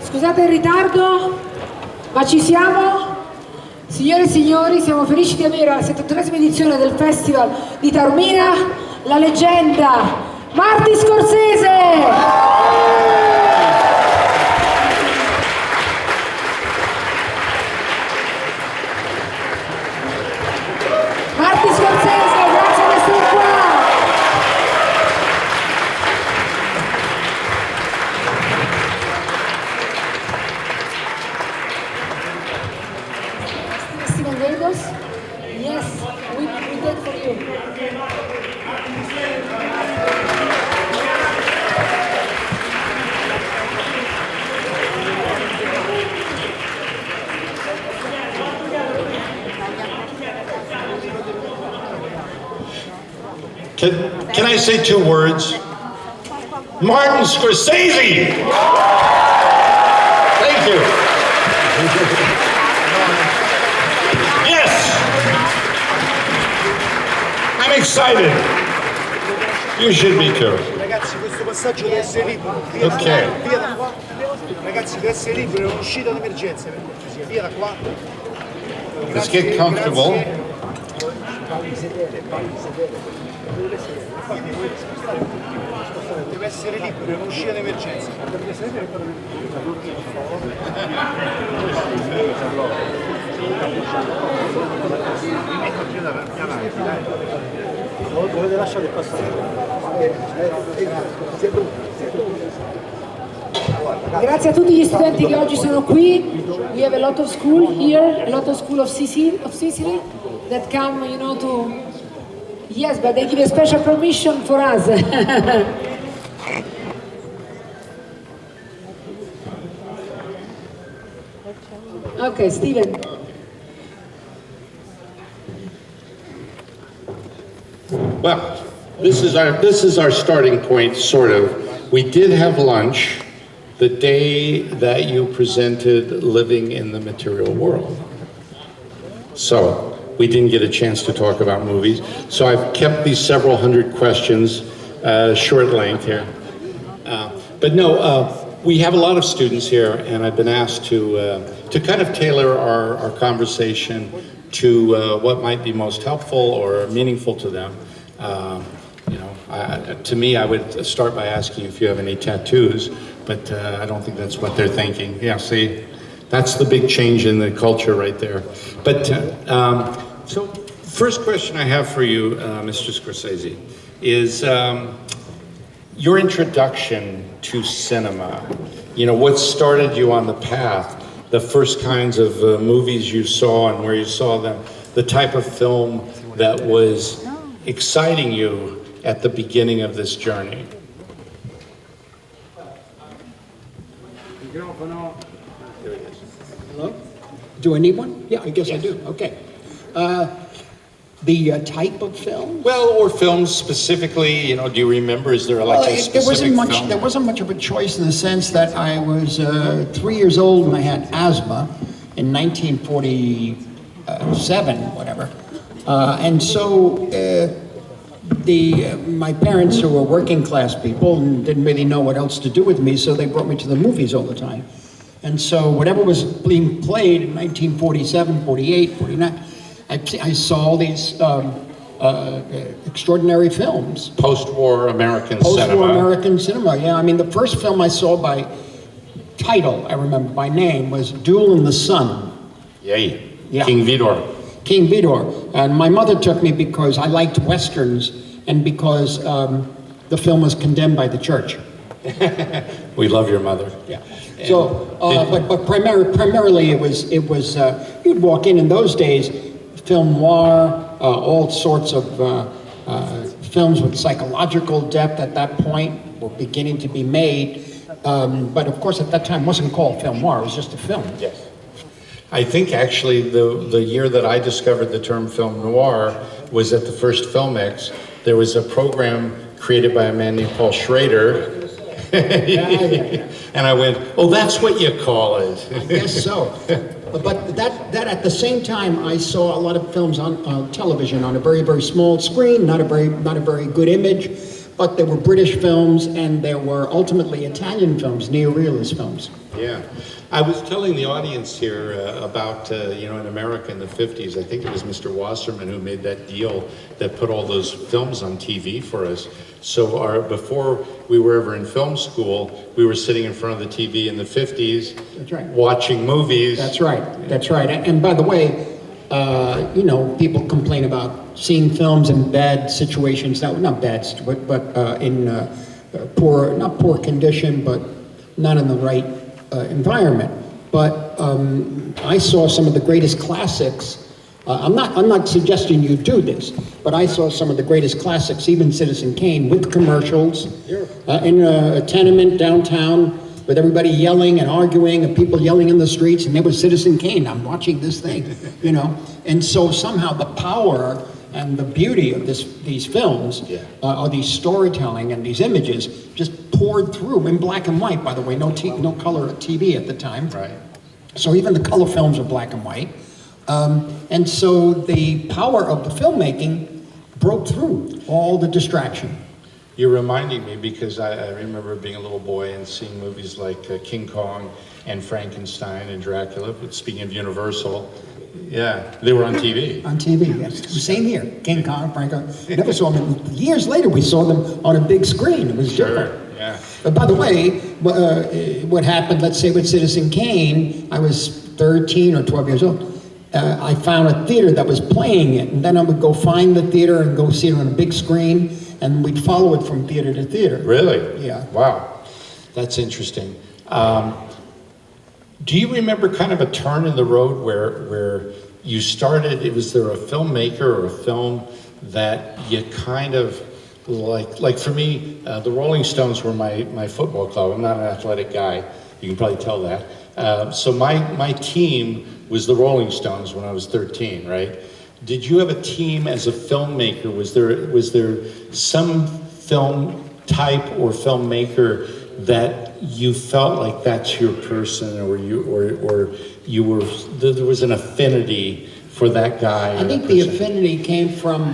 Scusate il ritardo, ma ci siamo. Signore e signori, siamo felici di avere alla 73esima edizione del Festival di Taormina la leggenda Martin Scorsese! Can I say 2 words? Martin Scorsese! Thank you. Yes! I'm excited. You should be too. Ragazzi, questo passaggio deve essere libero. Ok. Via da qua. Ragazzi, deve essere libero, è un'uscita d'emergenza per cortesia. Via da qua. Let's get comfortable. Deve essere libero, è un'uscita d'emergenza. Dovete lasciare passare. Grazie a tutti gli studenti che oggi sono qui. We have a lot of school here, a lot of school of Sicily that come, you know, to... Yes, but they give a special permission for us. Okay, Steven. Well, this is our starting point, sort of. We did have lunch the day that you presented Living in the Material World. So we didn't get a chance to talk about movies. So I've kept these several hundred questions short length here. But no, we have a lot of students here, and I've been asked to kind of tailor our conversation to what might be most helpful or meaningful to them. To me, I would start by asking if you have any tattoos, but I don't think that's what they're thinking. Yeah, see, that's the big change in the culture right there. But so, first question I have for you, Mr. Scorsese, is your introduction to cinema. You know, what started you on the path, the first kinds of movies you saw and where you saw them, the type of film that was exciting you at the beginning of this journey? Hello? Do I need one? Yeah, I guess I do. Okay. The type of film? Well, or films specifically, you know, do you remember, is there like a specific film? There wasn't much of a choice in the sense that I was 3 years old and I had asthma in 1947, whatever. And so my parents, who were working class people and didn't really know what else to do with me, so they brought me to the movies all the time. And so whatever was being played in 1947, 48, 49, I saw these extraordinary films. Post-war American cinema. Post-war American cinema, yeah. I mean, the first film I saw by title, I remember by name, was Duel in the Sun. Yay. Yeah. King Vidor. King Vidor. And my mother took me because I liked Westerns and because the film was condemned by the church. We love your mother. Yeah. So, but primarily it was you'd walk in those days, film noir, all sorts of films with psychological depth at that point were beginning to be made. But of course at that time it wasn't called film noir, it was just a film. Yes. I think actually the year that I discovered the term film noir was at the first Filmex. There was a program created by a man named Paul Schrader. And I went, oh, that's what you call it. I guess so. But that at the same time, I saw a lot of films on television on a very, very small screen, not a very good image. but there were British films and there were ultimately Italian films, neorealist films. Yeah. I was telling the audience here about, you know, in America in the 50s, I think it was Mr. Wasserman who made that deal that put all those films on TV for us. So before we were ever in film school, we were sitting in front of the TV in the 50s, That's right, watching movies. That's right, that's right. And by the way, you know, people complain about seeing films in bad situations, not bad, but in not poor condition, but not in the right environment. But I saw some of the greatest classics. I'm not suggesting you do this, but I saw some of the greatest classics, even Citizen Kane, with commercials, in a tenement downtown, with everybody yelling and arguing and people yelling in the streets, and there was Citizen Kane. I'm watching this thing, you know. And so somehow the power and the beauty of these films, or these storytelling and these images, just poured through in black and white. By the way, no color TV at the time. Right. So even the color films are black and white. And so the power of the filmmaking broke through all the distraction. You're reminding me because I remember being a little boy and seeing movies like King Kong and Frankenstein and Dracula. But speaking of Universal, yeah, they were on TV. On TV, yes. Same here. King Kong, Franco. Never saw them. Years later, we saw them on a big screen. It was different. Yeah. But by the way, what happened, let's say with Citizen Kane, I was 13 or 12 years old. I found a theater that was playing it, and then I would go find the theater and go see it on a big screen, and we'd follow it from theater to theater. Really? Yeah. Wow. That's interesting. Do you remember kind of a turn in the road where you started, was there a filmmaker or a film that you kind of, like for me, the Rolling Stones were my football club. I'm not an athletic guy. You can probably tell that. So my team was the Rolling Stones when I was 13, right? Did you have a team as a filmmaker? Was there some film type or filmmaker that you felt like that's your person, or you were there was an affinity for that guy? I think the affinity came from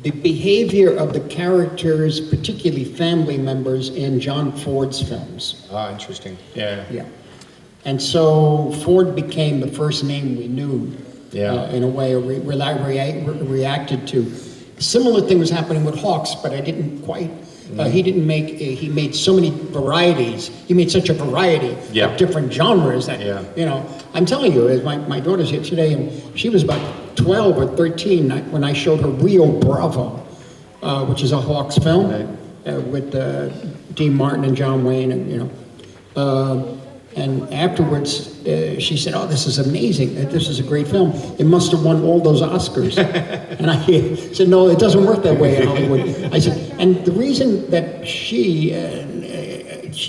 the behavior of the characters, particularly family members, in John Ford's films. Ah, interesting. Yeah. Yeah. And so Ford became the first name we knew, in a way, or reacted to. Similar thing was happening with Hawks, but I didn't quite. He made so many varieties. He made such a variety of different genres that, you know, I'm telling you, my daughter's here today, and she was about 12 or 13 when I showed her Rio Bravo, which is a Hawks film with Dean Martin and John Wayne, and you know. And afterwards, she said, "Oh, this is amazing. This is a great film. It must have won all those Oscars." And I said, "No, it doesn't work that way in Hollywood." I said, and the reason that she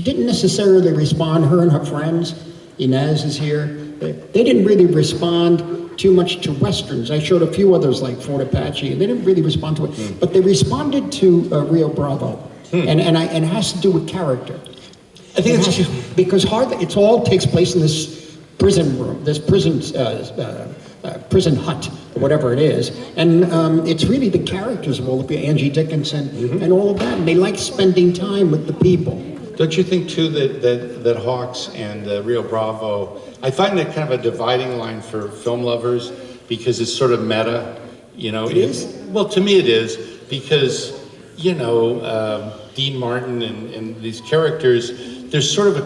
didn't necessarily respond, her and her friends, Inez is here, they didn't really respond too much to Westerns. I showed a few others like Fort Apache, and they didn't really respond to it. But they responded to Rio Bravo. And it has to do with character. I think it's just because it all takes place in this prison room, this prison hut, or whatever it is, and it's really the characters of all of Angie Dickinson and all of that, and they like spending time with the people. Don't you think too that Hawks and Rio Bravo, I find that kind of a dividing line for film lovers because it's sort of meta, you know. It is? Well, to me it is, because you know, Dean Martin and these characters, there's sort of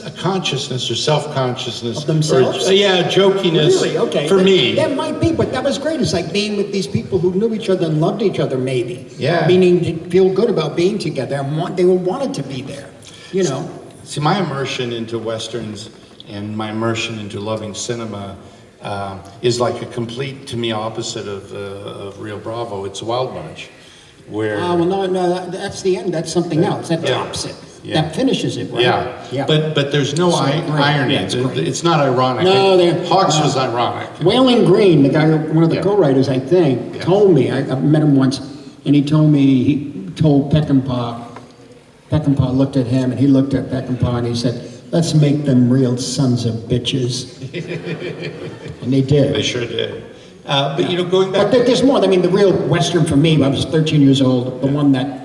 a consciousness or self-consciousness. Of themselves? Or, jokiness. Really? Okay. For me. That might be, but that was great. It's like being with these people who knew each other and loved each other, maybe. Yeah. Meaning to feel good about being together and they wanted to be there, you know. See, my immersion into Westerns and my immersion into loving cinema is like a complete, to me, opposite of Rio Bravo. It's Wild Bunch. Where well, no, that's the end. That's something else. That tops it. Yeah. That finishes it, right? Yeah. But there's no irony. Yeah, it's not ironic. No, Hawks was ironic. Whaling Green, the guy, one of the co-writers, I think, told me, I met him once, and he told Peckinpah looked at him, and he looked at Peckinpah, and he said, "Let's make them real sons of bitches." And they did. They sure did. But you know, going back. But there's more. I mean, the real Western for me, I was 13 years old, the one that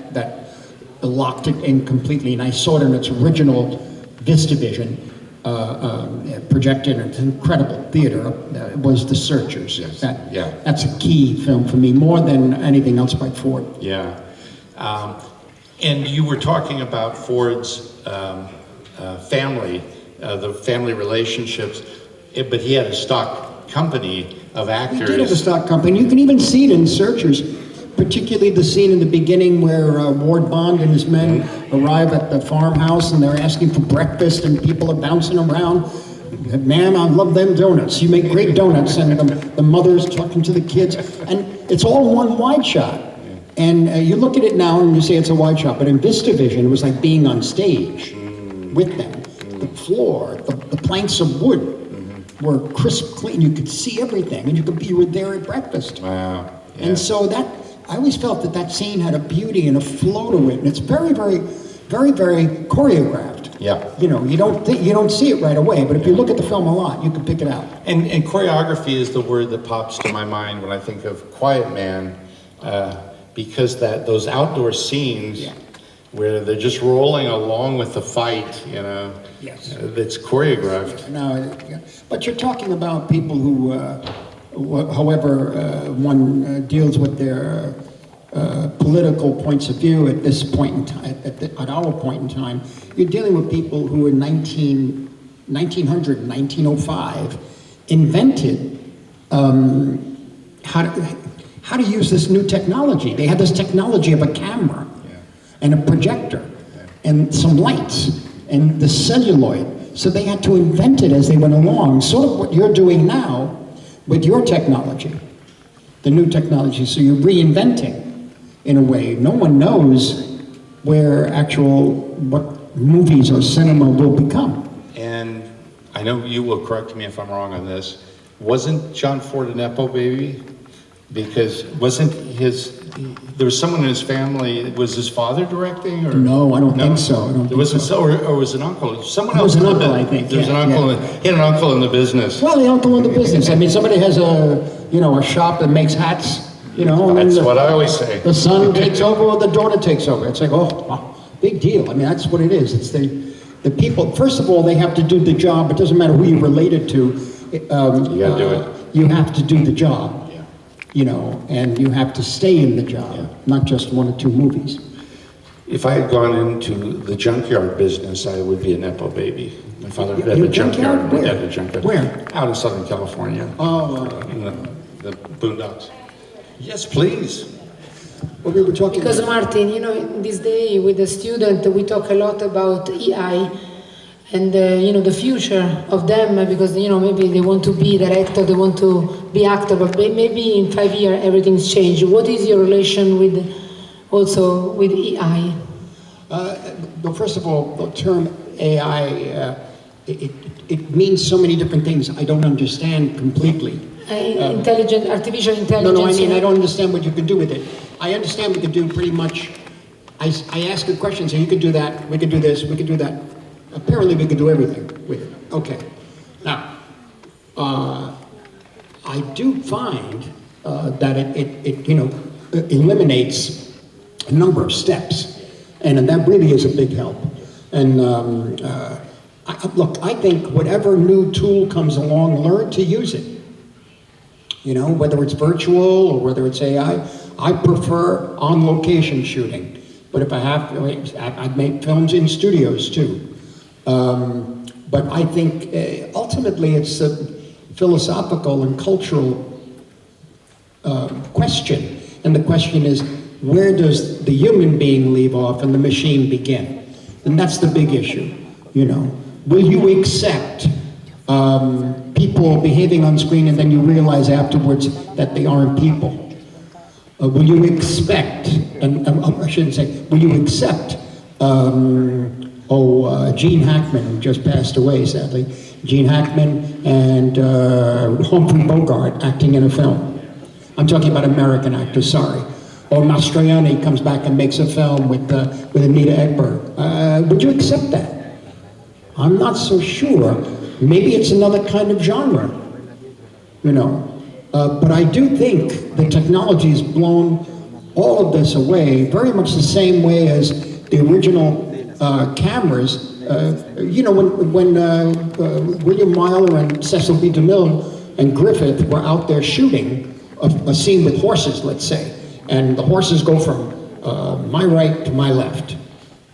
locked it in completely, and I saw it in its original VistaVision, projected in an incredible theater, was The Searchers. Yes. That's a key film for me, more than anything else by Ford. Yeah. And you were talking about Ford's family, the family relationships, but he had a stock company of actors. He did have a stock company. You can even see it in Searchers, particularly the scene in the beginning where Ward Bond and his men arrive at the farmhouse and they're asking for breakfast and people are bouncing around. Ma'am, I love them donuts. You make great donuts. And the mother's talking to the kids. And it's all one wide shot. And you look at it now and you say it's a wide shot, but in VistaVision, it was like being on stage with them. The floor, the planks of wood were crisp clean. You could see everything, and you were there at breakfast. Wow. Yeah. And so I always felt that scene had a beauty and a flow to it, and it's very, very, very, very choreographed. Yeah. You know, you don't see it right away, but if you look at the film a lot, you can pick it out. And choreography is the word that pops to my mind when I think of Quiet Man, because those outdoor scenes where they're just rolling along with the fight, you know, it's choreographed. No, but you're talking about people who, however one deals with their political points of view at this point in time, at our point in time, you're dealing with people who in 1900, 1905 invented how to use this new technology. They had this technology of a camera and a projector and some lights and the celluloid. So they had to invent it as they went along, sort of what you're doing now with your technology, the new technology. So you're reinventing in a way. No one knows what movies or cinema will become. And I know you will correct me if I'm wrong on this. Wasn't John Ford a Nepo baby? Because there was someone in his family, was his father directing? Or? No, I don't think so. Or was an uncle? Someone else. It was an uncle, I think. There was an uncle. He had an uncle in the business. Well, the uncle in the business. I mean, somebody has a shop that makes hats, That's what I always say. The son takes over or the daughter takes over. It's like, wow, big deal. I mean, that's what it is. It's the people, first of all, they have to do the job. It doesn't matter who you're related to. You gotta do it. You have to do the job. And you have to stay in the job, not just one or two movies. If I had gone into the junkyard business, I would be a Nepo baby. My father had a junkyard. Where? Had a junkyard. Where? Out in Southern California. Oh. In the boondocks. Yes, please. What we were talking Because about. Martin, in this day with the student, we talk a lot about AI and the future of them, because maybe they want to be director, they want to be actor, but maybe in 5 years everything's changed. What is your relation with AI? Well, first of all, the term AI, it means so many different things. I don't understand completely. Artificial intelligence. No, I don't understand what you can do with it. I understand we could do pretty much. I ask a question, so you could do that, we could do this, we could do that. Apparently we could do everything with it. Okay. Now, I do find that it eliminates a number of steps, and that really is a big help. And I think whatever new tool comes along, learn to use it. Whether it's virtual or whether it's AI, I prefer on-location shooting. But if I have to, I've made films in studios too. But I think ultimately it's a philosophical and cultural question. And the question is, where does the human being leave off and the machine begin? And that's the big issue, Will you accept people behaving on screen and then you realize afterwards that they aren't people? Will you expect, and I shouldn't say, will you accept Gene Hackman, who just passed away, sadly. Gene Hackman and Humphrey Bogart acting in a film. I'm talking about American actors, sorry. Or Mastroianni comes back and makes a film with Anita Ekberg. Would you accept that? I'm not so sure. Maybe it's another kind of genre, But I do think the technology has blown all of this away, very much the same way as the original cameras. You know, when William Wyler and Cecil B. DeMille and Griffith were out there shooting a scene with horses, let's say, and the horses go from my right to my left.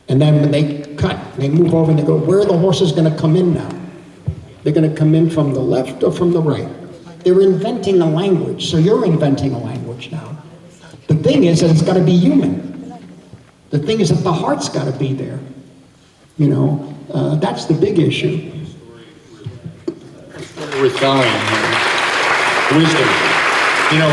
And then when they cut, they move over and they go, where are the horses going to come in now? They're going to come in from the left or from the right. They're inventing a language, so you're inventing a language now. The thing is that it's got to be human. The thing is that the heart's got to be there. You know, that's the big issue. We're telling wisdom. You know,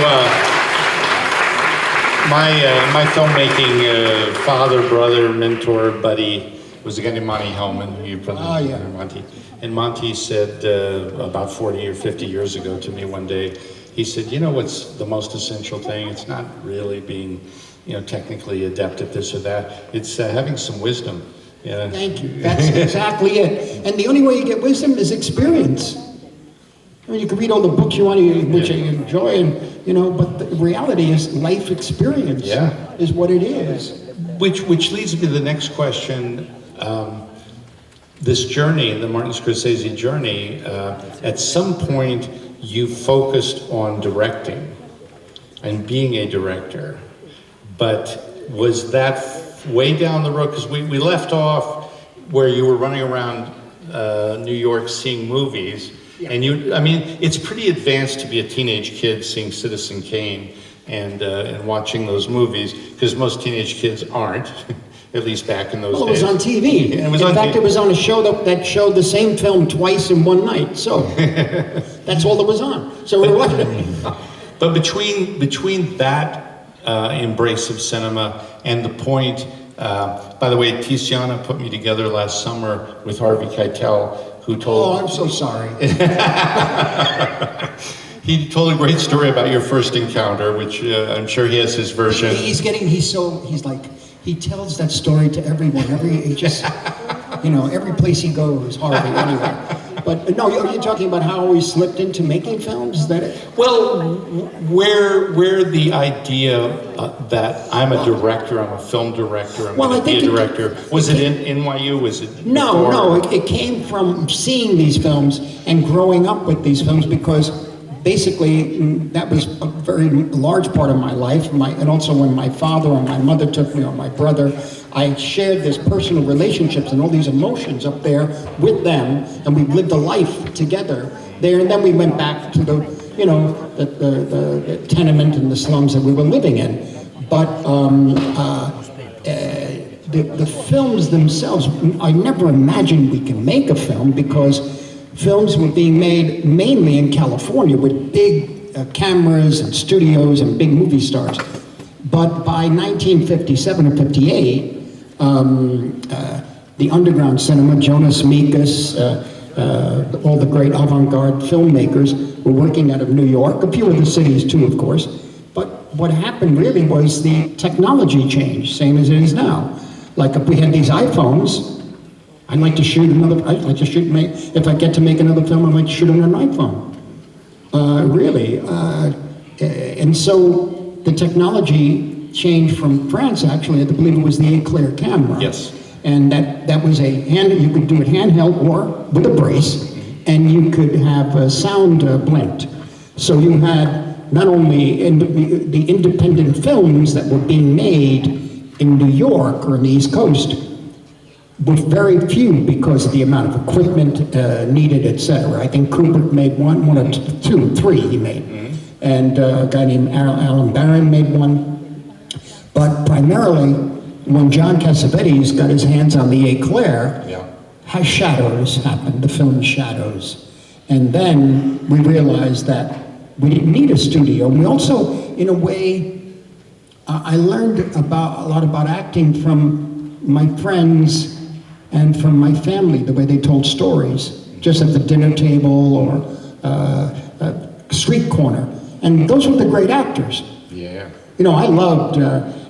my filmmaking father, brother, mentor, buddy was a guy named Monty Hellman. You probably know Monty. And Monty said about 40 or 50 years ago to me one day, he said, you know what's the most essential thing? It's not really being, you know, technically adept at this or that. It's having some wisdom. Yeah. Thank you. That's exactly it. And the only way you get wisdom is experience. I mean, you can read all the books you want, which you enjoy, and you know, but the reality is life experience is what it is. Which leads me to the next question. This journey, the Martin Scorsese journey, at some point you focused on directing and being a director, but was that way down the road? Because we left off where you were running around New York seeing movies, and I mean, it's pretty advanced to be a teenage kid seeing Citizen Kane and watching those movies, because most teenage kids aren't. At least back in those days. Well, it was on TV. Yeah, it was in on fact, it was on a show that showed the same film twice in one night. So that's all that was on. So we're watching it. But between that embrace of cinema and the point, by the way, Tiziana put me together last summer with Harvey Keitel, who told... Oh, I'm so sorry. He told a great story about your first encounter, which I'm sure he has his version. He's like... He tells that story to everyone. Every place he goes, Harvey, anyway. But no, you're talking about how we slipped into making films? Is that it? Well, where the idea that I'm a director, I'm a film director, I'm going to be a director, was it in NYU? Was it? No, it came from seeing these films and growing up with these films, because basically, that was a very large part of my life. And also when my father or my mother took me, or my brother, I shared this personal relationships and all these emotions up there with them, and we lived a life together there. And then we went back to the tenement and the slums that we were living in. But the films themselves, I never imagined we could make a film, because films were being made mainly in California with big cameras and studios and big movie stars. But by 1957 or 58, the underground cinema, Jonas Mekas, all the great avant-garde filmmakers were working out of New York, a few other cities too, of course. But what happened really was the technology changed, same as it is now. Like if we had these iPhones, if I get to make another film, I'd like to shoot on an iPhone. And so the technology changed from France, actually. I believe it was the Eclair camera. Yes. And that was you could do it handheld or with a brace, and you could have a sound blend. So you had not only the independent films that were being made in New York or on the East Coast, with very few because of the amount of equipment needed, etc. I think Kubrick made one or three he made. And a guy named Alan Barron made one. But primarily, when John Cassavetes got his hands on the Eclair, Shadows happened, the film Shadows. And then we realized that we didn't need a studio. We also, in a way, I learned a lot about acting from my friends and from my family, the way they told stories, just at the dinner table or street corner. And those were the great actors. Yeah. You know, I loved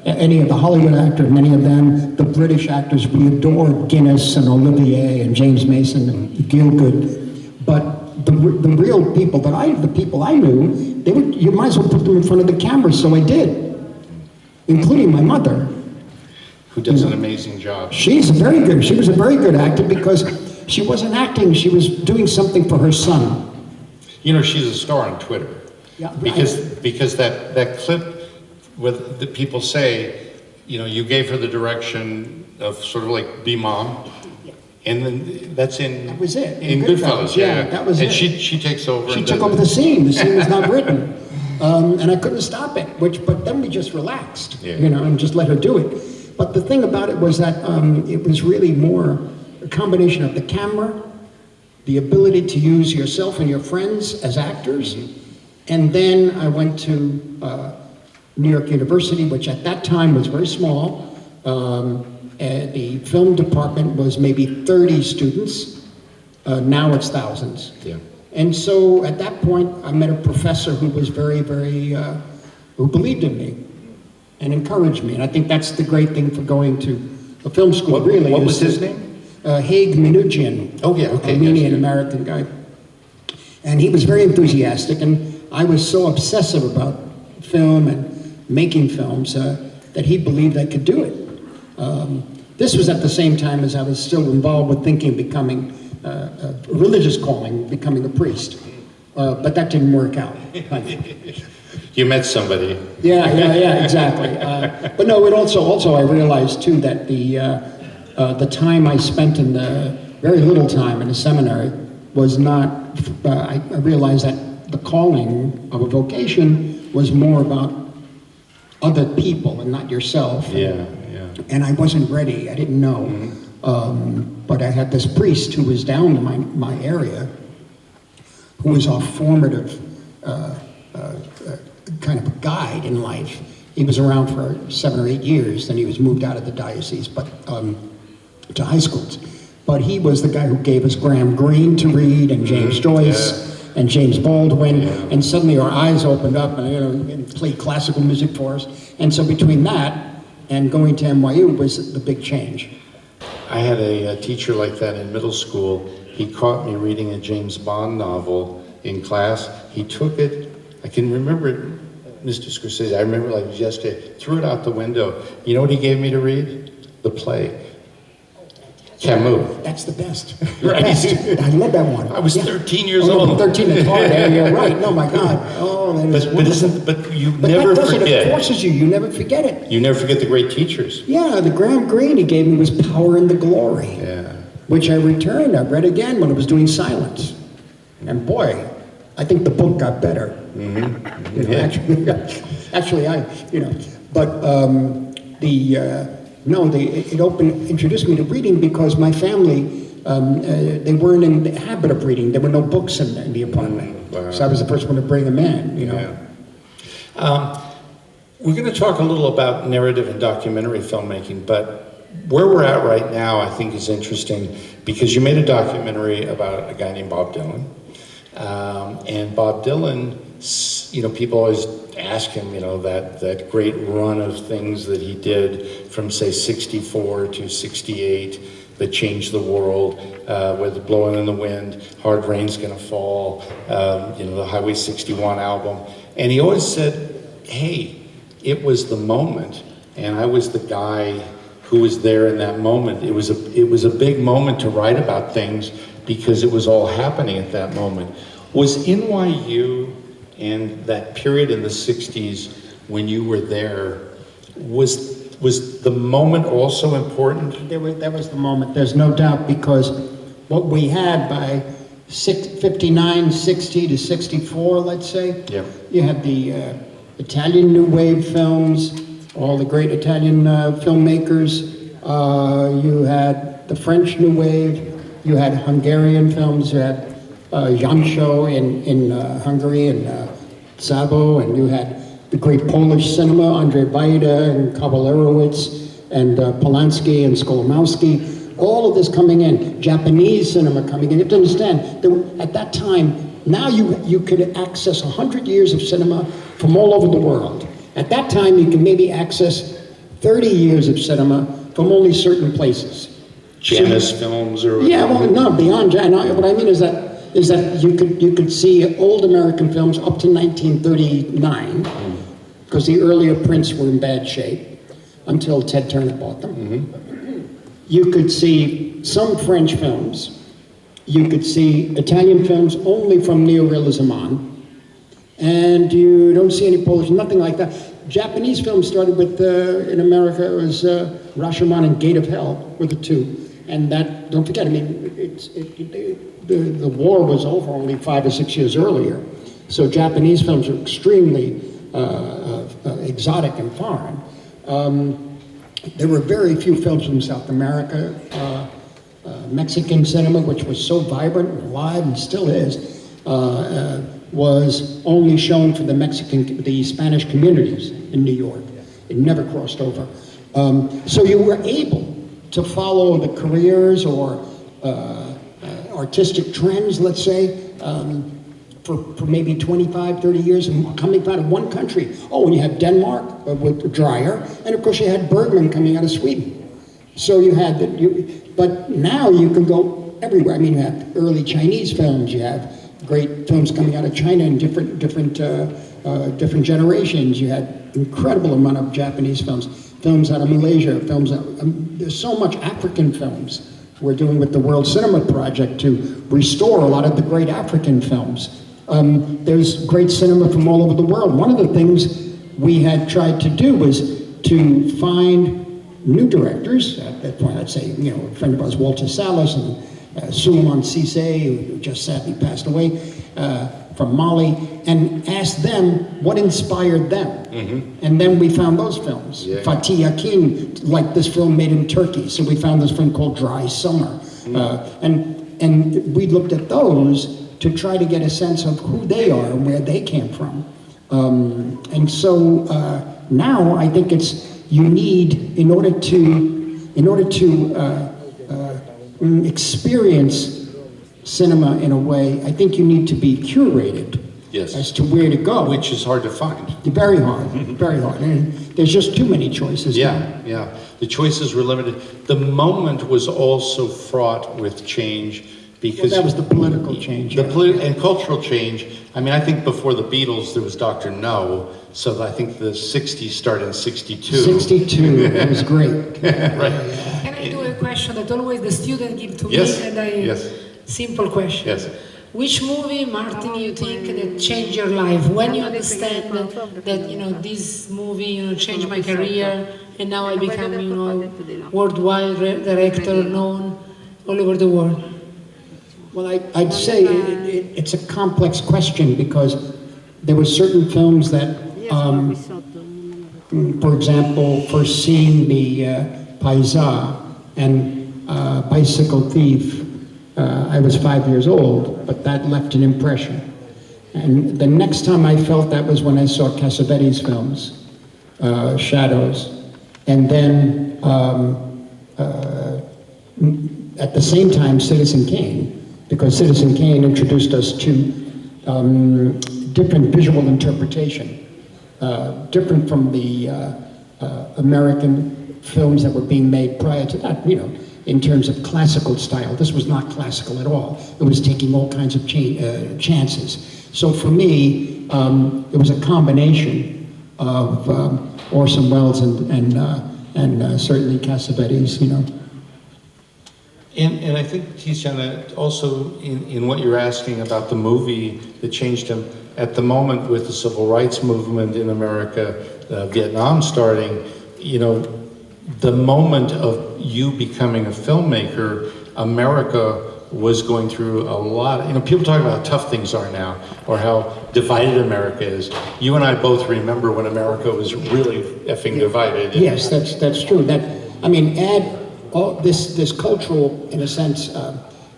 any of the Hollywood actors, many of them, the British actors. We adored Guinness and Olivier and James Mason and Gielgud. But the real people the people I knew, you might as well put them in front of the camera, so I did, including my mother. Who does an amazing job. She was a very good actor because she wasn't acting, she was doing something for her son. You know, she's a star on Twitter. Yeah, because that clip where the people say, you know, you gave her the direction of sort of like be mom, and then that was it. In Goodfellas, yeah, that was it. And she takes over. She took over the scene. The scene was not written, and I couldn't stop it. But then we just relaxed, you know, and just let her do it. But the thing about it was that it was really more a combination of the camera, the ability to use yourself and your friends as actors, and then I went to New York University, which at that time was very small. The film department was maybe 30 students. Now it's thousands. Yeah. And so at that point, I met a professor who was very, who believed in me and encouraged me. And I think that's the great thing for going to a film school, really. What was his name? Haig Minuchin. Oh, yeah, okay. Armenian-American guy. And he was very enthusiastic, and I was so obsessive about film and making films that he believed I could do it. This was at the same time as I was still involved with thinking becoming a religious calling, becoming a priest. But that didn't work out. You met somebody. Yeah, exactly. But no, it also I realized too that the time I spent in very little time in the seminary was not, I realized that the calling of a vocation was more about other people and not yourself. Yeah. And I wasn't ready, I didn't know. But I had this priest who was down in my area, who was our formative kind of a guide in life. He was around for 7 or 8 years, then he was moved out of the diocese, but to high schools. But he was the guy who gave us Graham Greene to read, and James Joyce, and James Baldwin, and suddenly our eyes opened up, and played classical music for us. And so between that and going to NYU was the big change. I had a teacher like that in middle school. He caught me reading a James Bond novel in class. He took it, I can remember it, Mr. Scorsese, I remember like it was yesterday, threw it out the window. You know what he gave me to read? The Plague. Camus. That's the best. Right. I love that one. I was 13 years old. 13 is hard. You're right. No, my God. Oh, that is but you never forget. It forces you. You never forget it. You never forget the great teachers. Yeah, the Graham Greene he gave me was Power and the Glory. Yeah. Which I returned. I read again when I was doing silence. And boy, I think the book got better. Mm-hmm. You know, actually, but it introduced me to reading because my family, they weren't in the habit of reading. There were no books in the apartment. Wow. So I was the first one to bring them in, you know. Yeah. We're going to talk a little about narrative and documentary filmmaking, but where we're at right now, I think is interesting because you made a documentary about a guy named Bob Dylan. And Bob Dylan, people always ask him, that great run of things that he did from, say, 64 to 68 that changed the world, with Blowing in the Wind, Hard Rain's Gonna Fall, the Highway 61 album. And he always said, hey, it was the moment, and I was the guy who was there in that moment. It was a big moment to write about things because it was all happening at that moment. Was NYU and that period in the 60s when you were there, was the moment also important? That was the moment, there's no doubt, because what we had by 59, 60 to 64, let's say, you had the Italian New Wave films, all the great Italian filmmakers, you had the French New Wave, you had Hungarian films, you had Jancho in Hungary, and Szabo, and you had the great Polish cinema, Andrzej Wajda and Kawalerowicz, and Polanski and Skolimowski, all of this coming in, Japanese cinema coming in. You have to understand, at that time, now you could access 100 years of cinema from all over the world. At that time, you could maybe access 30 years of cinema from only certain places. Janus films or... Yeah, well, no, beyond Janus. What I mean is that is that you could see old American films up to 1939, because the earlier prints were in bad shape until Ted Turner bought them. You could see some French films. You could see Italian films only from neorealism on. And you don't see any Polish, nothing like that. Japanese films started with, in America, it was Rashomon and Gate of Hell were the two. And that, don't forget, I mean, the war was over only 5 or 6 years earlier. So Japanese films are extremely exotic and foreign. There were very few films from South America. Mexican cinema, which was so vibrant and alive and still is, was only shown for the Spanish communities in New York. It never crossed over. So you were able to follow the careers or artistic trends, let's say, for maybe 25, 30 years, and coming out of one country. Oh, and you had Denmark with Dreyer, and of course you had Bergman coming out of Sweden. So you had but now you can go everywhere. I mean, you have early Chinese films, you have great films coming out of China in different generations. You had incredible amount of Japanese films out of Malaysia, there's so much African films we're doing with the World Cinema Project to restore a lot of the great African films. There's great cinema from all over the world. One of the things we had tried to do was to find new directors. At that point, I'd say, a friend of ours, Walter Salas, and Suleiman Cisse, who just sadly passed away, from Mali, and asked them what inspired them. And then we found those films. Yeah. Fatih Akin liked this film made in Turkey, so we found this film called Dry Summer. And we looked at those to try to get a sense of who they are and where they came from. And so now I think you need, in order to experience cinema in a way, I think you need to be curated as to where to go. Which is hard to find. Very hard, very hard. And there's just too many choices. Yeah. The choices were limited. The moment was also fraught with change because... Well, that was the political change. And cultural change. I mean, I think before the Beatles, there was Dr. No, so I think the 60s started in 62. 62, it was great. Right. Can I do a question that always the student give to Yes. me? And Yes. Simple question. Yes. Which movie, Martin, you think that changed your life? When you understand that, this movie, changed my career, and now I become, worldwide director, known all over the world? Well, I'd say it's a complex question because there were certain films that, for example, first seeing the Paisa and Bicycle Thief, I was 5 years old, but that left an impression. And the next time I felt that was when I saw Cassavetes' films, Shadows, and then at the same time Citizen Kane, because Citizen Kane introduced us to different visual interpretation, different from the American films that were being made prior to that, in terms of classical style. This was not classical at all. It was taking all kinds of chances. So for me, it was a combination of Orson Welles and certainly Cassavetes, And I think, Tiziana, also in what you're asking about the movie that changed him, at the moment with the civil rights movement in America, Vietnam starting, the moment of you becoming a filmmaker, America was going through a lot. People talk about how tough things are now, or how divided America is. You and I both remember when America was really effing divided. Yes, that's true. Add all this cultural, in a sense,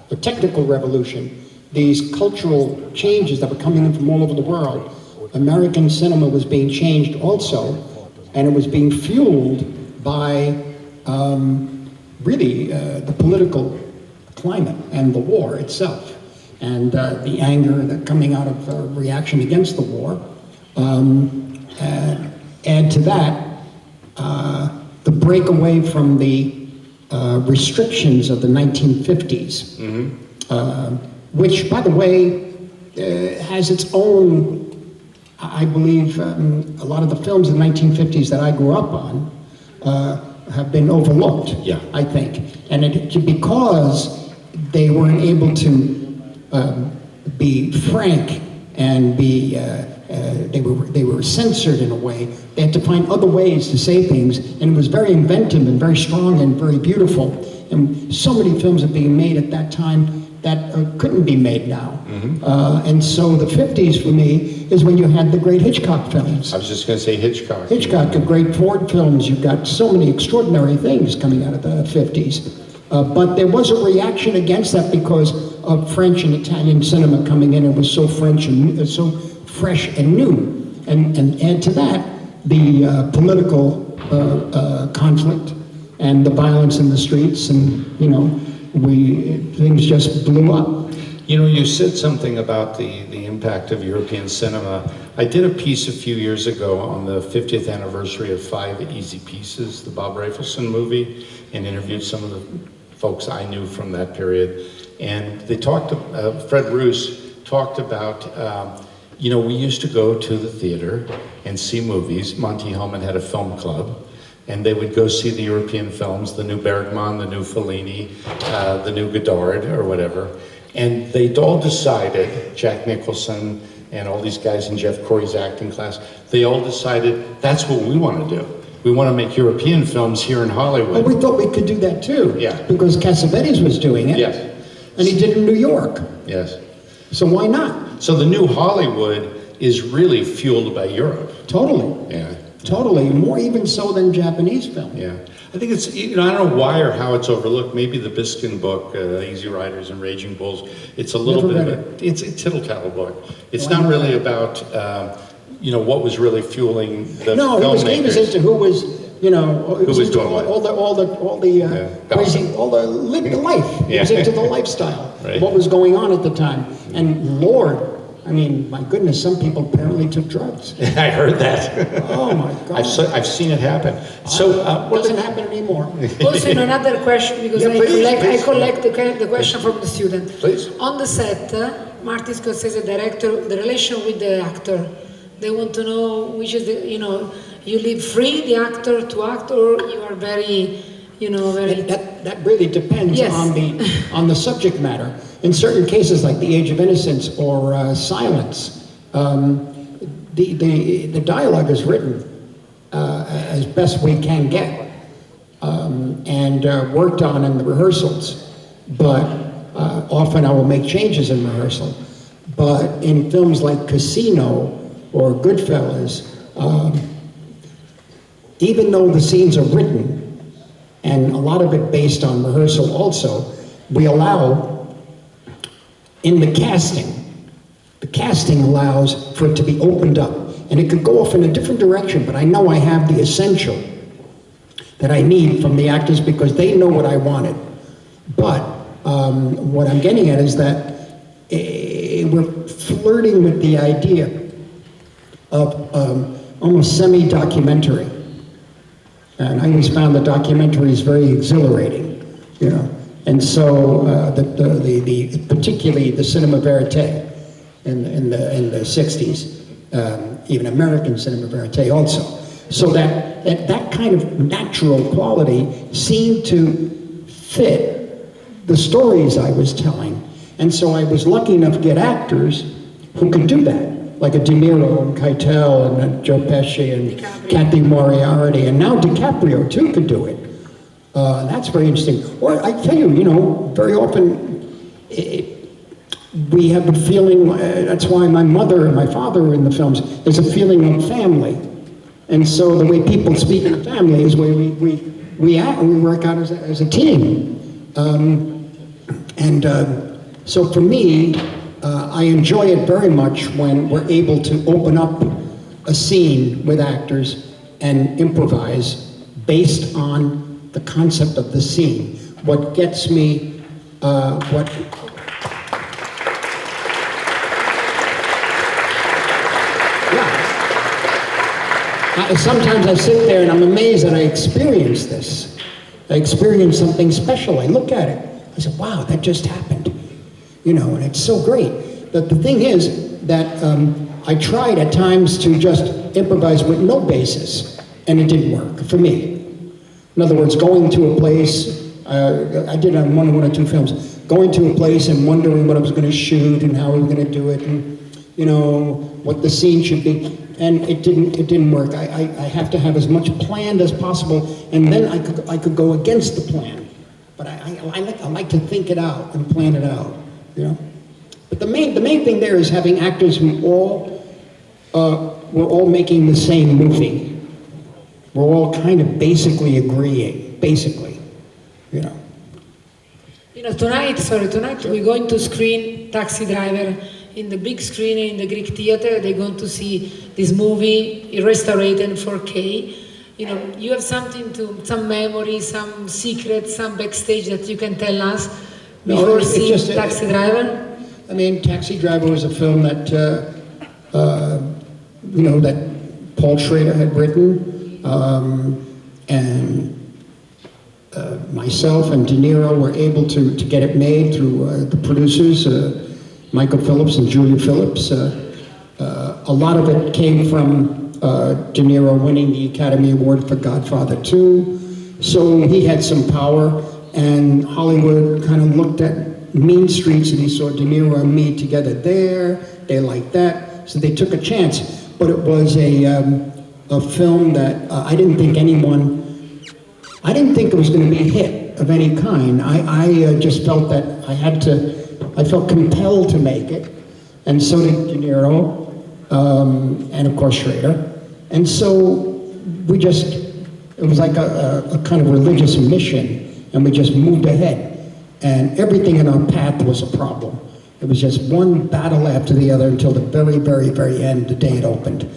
the technical revolution, these cultural changes that were coming in from all over the world. American cinema was being changed also, and it was being fueled by really the political climate and the war itself, and the anger that coming out of reaction against the war. Add to that the break away from the restrictions of the 1950s. which, by the way, has its own, I believe, a lot of the films in the 1950s that I grew up on have been overlooked, Yeah. I think. And because they weren't able to be frank and be, they were censored in a way. They had to find other ways to say things, and it was very inventive and very strong and very beautiful. And so many films are being made at that time that couldn't be made now. And so the 50s for me is when you had the great Hitchcock films. I was just going to say Hitchcock. Hitchcock, the great Ford films, you've got so many extraordinary things coming out of the 50s. But there was a reaction against that because of French and Italian cinema coming in. It was so French and so fresh and new. And add to that the political conflict and the violence in the streets, and things just blew up. You know, you said something about the impact of European cinema. I did a piece a few years ago on the 50th anniversary of 5 Easy Pieces, the Bob Rafelson movie, and interviewed some of the folks I knew from that period. And they talked, Fred Roos talked about, we used to go to the theater and see movies. Monty Hellman had a film club, and they would go see the European films, the new Bergman, the new Fellini, the new Godard, or whatever. And they'd all decided, Jack Nicholson and all these guys in Jeff Corey's acting class, they all decided, that's what we want to do. We want to make European films here in Hollywood. Well, we thought we could do that too. Yeah. Because Cassavetes was doing it. Yes. And he did it in New York. Yes. So why not? So the new Hollywood is really fueled by Europe. Totally. Yeah. Totally. More even so than Japanese film. Yeah. I think it's, I don't know why or how it's overlooked. Maybe the Biskin book, Easy Riders and Raging Bulls, it's a little Never bit read of it's a tittle-tattle book. It's Well, not really about, what was really fueling the No, filmmakers. he was into who was, who was doing what? all the crazy, all the life. He was Yeah. into the lifestyle, Right. what was going on at the time. And Lord, I mean, my goodness, some people apparently took drugs. I heard that. Oh my God. I've seen it happen. So It doesn't happen anymore. Also, another question, because Yeah, please. I collect the question from the student. Please. On the set, Martin Scorsese, director, the relation with the actor, they want to know which is the, you leave free the actor to act, or you are very, very... That really depends Yes. on the subject matter. In certain cases, like The Age of Innocence or Silence, the dialogue is written as best we can get and worked on in the rehearsals. But often I will make changes in rehearsal. But in films like Casino or Goodfellas, even though the scenes are written, and a lot of it based on rehearsal also, we allow, in the casting allows for it to be opened up. And it could go off in a different direction, but I know I have the essential that I need from the actors because they know what I wanted. But what I'm getting at is that we're flirting with the idea of almost semi-documentary. And I always found the documentaries very exhilarating, And so, particularly the cinema verite in the 60s, even American cinema verite also. So that kind of natural quality seemed to fit the stories I was telling. And so I was lucky enough to get actors who could do that, like a De Niro and Keitel and Joe Pesci and Kathy Moriarty, and now DiCaprio too could do it. That's very interesting. Or I tell you, very often we have a feeling, that's why my mother and my father were in the films, there's a feeling of family. And so the way people speak in family is where we act and we work out as a team. So for me, I enjoy it very much when we're able to open up a scene with actors and improvise based on the concept of the scene. What gets me, sometimes I sit there and I'm amazed that I experienced this. I experienced something special. I look at it. I said, wow, that just happened. and it's so great. But the thing is that I tried at times to just improvise with no basis, and it didn't work for me. In other words, going to a place, I did on one or two films, going to a place and wondering what I was going to shoot and how we were going to do it, and what the scene should be, and it didn't work. I have to have as much planned as possible, and then I could go against the plan. But I like to think it out and plan it out, But the main thing there is having actors who we're all making the same movie. We're all kind of basically agreeing, Tonight we're going to screen Taxi Driver in the big screen in the Greek theater. They're going to see this movie restored in 4K. You have some memories, some secrets, some backstage that you can tell us before seeing Taxi Driver? I mean, Taxi Driver was a film that, that Paul Schrader had written, and myself and De Niro were able to get it made through the producers, Michael Phillips and Julia Phillips. A lot of it came from De Niro winning the Academy Award for Godfather 2, so he had some power, and Hollywood kind of looked at Mean Streets and he saw De Niro and me together there. They liked that, so they took a chance. But it was a film that I didn't think it was going to be a hit of any kind. I just felt that I felt compelled to make it, and so did De Niro, and of course Schrader. And so it was like a kind of religious mission, and we just moved ahead. And everything in our path was a problem. It was just one battle after the other until the very, very, very end, the day it opened. It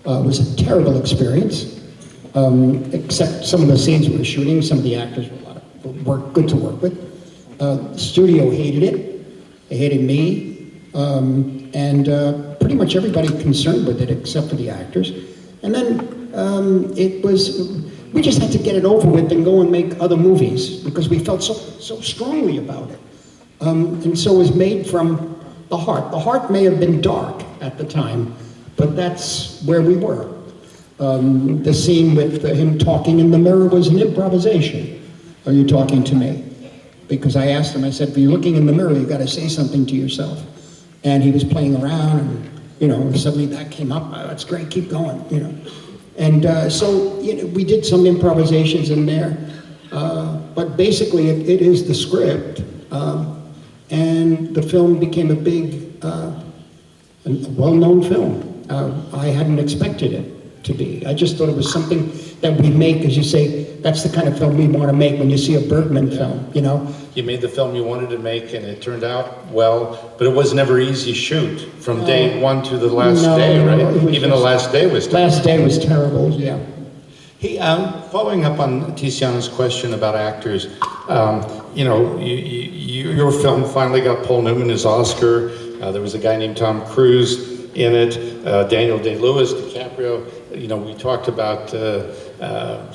was a terrible experience, except some of the scenes we were shooting, some of the actors were good to work with. The studio hated it. They hated me. And pretty much everybody concerned with it except for the actors. And then we just had to get it over with and go and make other movies because we felt so strongly about it. And so it was made from the heart. The heart may have been dark at the time, but that's where we were. The scene with him talking in the mirror was an improvisation. Are you talking to me? Because I asked him, I said, if you're looking in the mirror, you got to say something to yourself. And he was playing around, and suddenly that came up. Oh, that's great, keep going, And so we did some improvisations in there, but basically it is the script, and the film became a big, well-known film. I hadn't expected it to be. I just thought it was something that we make, as you say, that's the kind of film we want to make when you see a Bergman film, You made the film you wanted to make, and it turned out well, but it was never easy shoot from day one to the last day, right? Even the last day was terrible. Last day was terrible, yeah. Hey, following up on Tiziana's question about actors, your film finally got Paul Newman his Oscar. There was a guy named Tom Cruise in it, Daniel Day-Lewis, DiCaprio. We talked about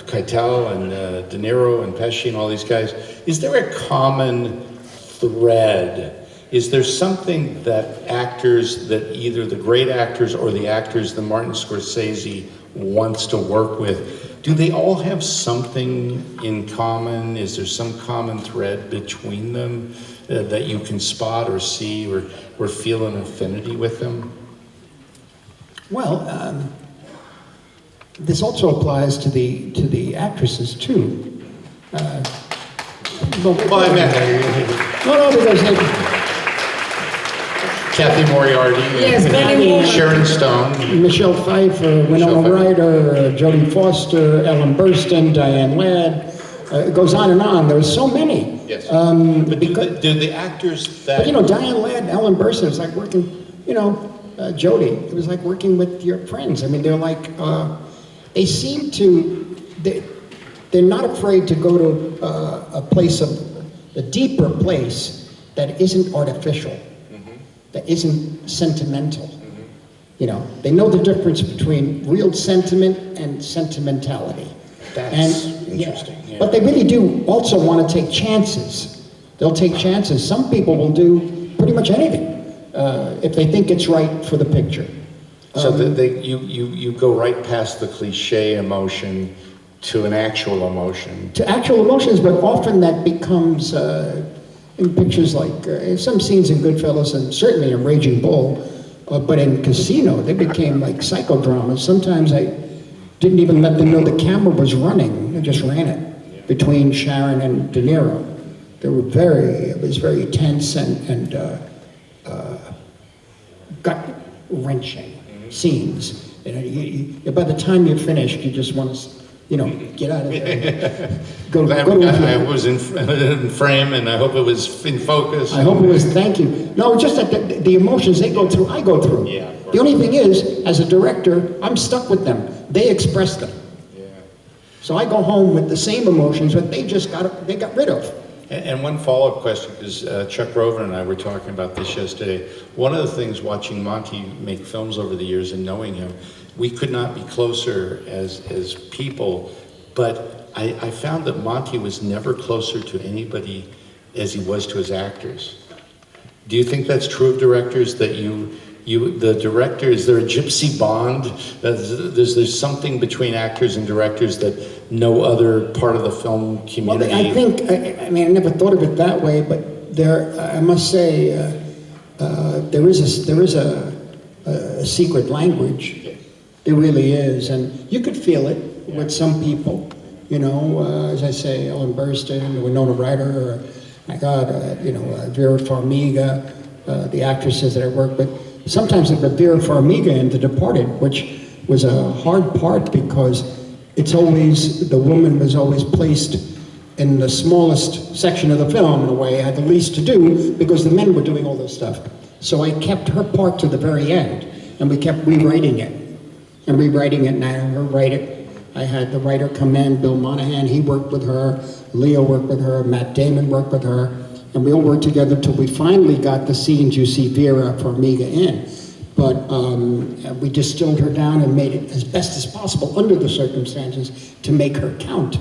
Keitel and De Niro and Pesci and all these guys. Is there a common thread? Is there something that actors, that either the great actors or the actors that Martin Scorsese wants to work with, do they all have something in common? Is there some common thread between them that you can spot or see or feel an affinity with them? Well, this also applies to the actresses too. No, because Kathy Moriarty, Sharon Stone, Michelle Pfeiffer, Winona Ryder, Jodie Foster, Ellen Burstyn, Diane Ladd. It goes on and on. There's so many. Yes. But do the actors that... But Diane Ladd and Ellen Burstyn, it's like working, Jodie, it was like working with your friends. I mean, they're like, they seem to, they're not afraid to go to a place a deeper place that isn't artificial, that isn't sentimental. They know the difference between real sentiment and sentimentality. That's interesting. Yeah. But they really do also want to take chances. They'll take chances. Some people will do pretty pretty much anything, if they think it's right for the picture. So you go right past the cliche emotion to an actual emotion. To actual emotions, but often that becomes, in pictures like, some scenes in Goodfellas and certainly in Raging Bull, but in Casino, they became like psychodramas. Sometimes I didn't even let them know the camera was running. I just ran it between Sharon and De Niro. It was very tense and gut-wrenching scenes. By the time you're finished, you just want to, get out of there. I was in frame, and I hope it was in focus. I hope it was. Thank you. No, just that the emotions they go through, I go through. Yeah. The only thing is, as a director, I'm stuck with them. They express them. Yeah. So I go home with the same emotions, but they got rid of. And one follow-up question, because Chuck Rover and I were talking about this yesterday. One of the things watching Monty make films over the years and knowing him, we could not be closer as people, but I found that Monty was never closer to anybody as he was to his actors. Do you think that's true of directors, that the director, is there a gypsy bond? There's something between actors and directors that no other part of the film community... Well, I think, I never thought of it that way, but I must say, there is a secret language. There really is, and you could feel it with some people, as I say, Ellen Burstyn, Winona Ryder, or, my God, Vera Farmiga, the actresses that I work with. Sometimes with Vera Farmiga in The Departed, which was a hard part because the woman was always placed in the smallest section of the film in a way, had the least to do because the men were doing all this stuff. So I kept her part to the very end, and we kept rewriting it. And I had her write it. I had the writer come in, Bill Monahan, he worked with her, Leo worked with her, Matt Damon worked with her, and we all worked together till we finally got the scenes you see Vera Farmiga in. But we distilled her down and made it as best as possible under the circumstances to make her count.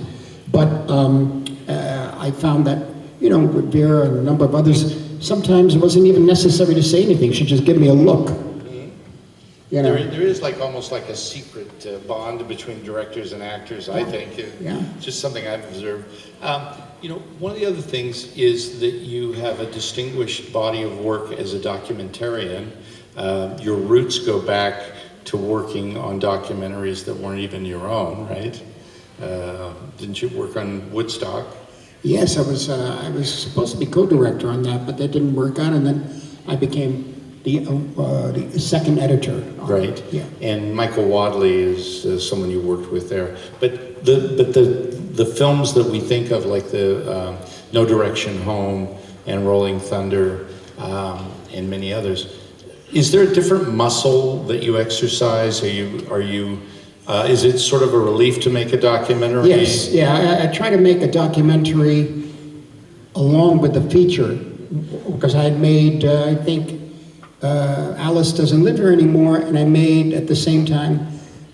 But I found that, with Vera and a number of others, sometimes it wasn't even necessary to say anything. She'd just give me a look. There is almost like a secret bond between directors and actors, I think. Yeah. Just something I've observed. One of the other things is that you have a distinguished body of work as a documentarian. Your roots go back to working on documentaries that weren't even your own, right? Didn't you work on Woodstock? Yes, I was supposed to be co-director on that, but that didn't work out, and then I became the second editor. Right. Yeah. And Michael Wadley is someone you worked with there. But the films that we think of, like the No Direction Home and Rolling Thunder and many others, is there a different muscle that you exercise? Is it sort of a relief to make a documentary? Yes. Yeah. I try to make a documentary along with the feature because I had made I think. Alice doesn't live here anymore, and I made, at the same time,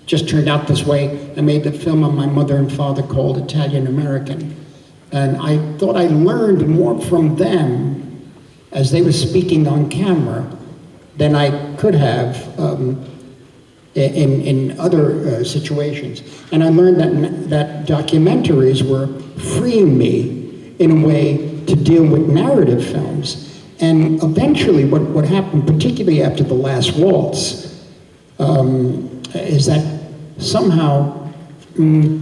just turned out this way, I made the film on my mother and father called Italian American. And I thought I learned more from them as they were speaking on camera than I could have in other situations. And I learned that documentaries were freeing me in a way to deal with narrative films. And eventually what happened, particularly after The Last Waltz, is that somehow the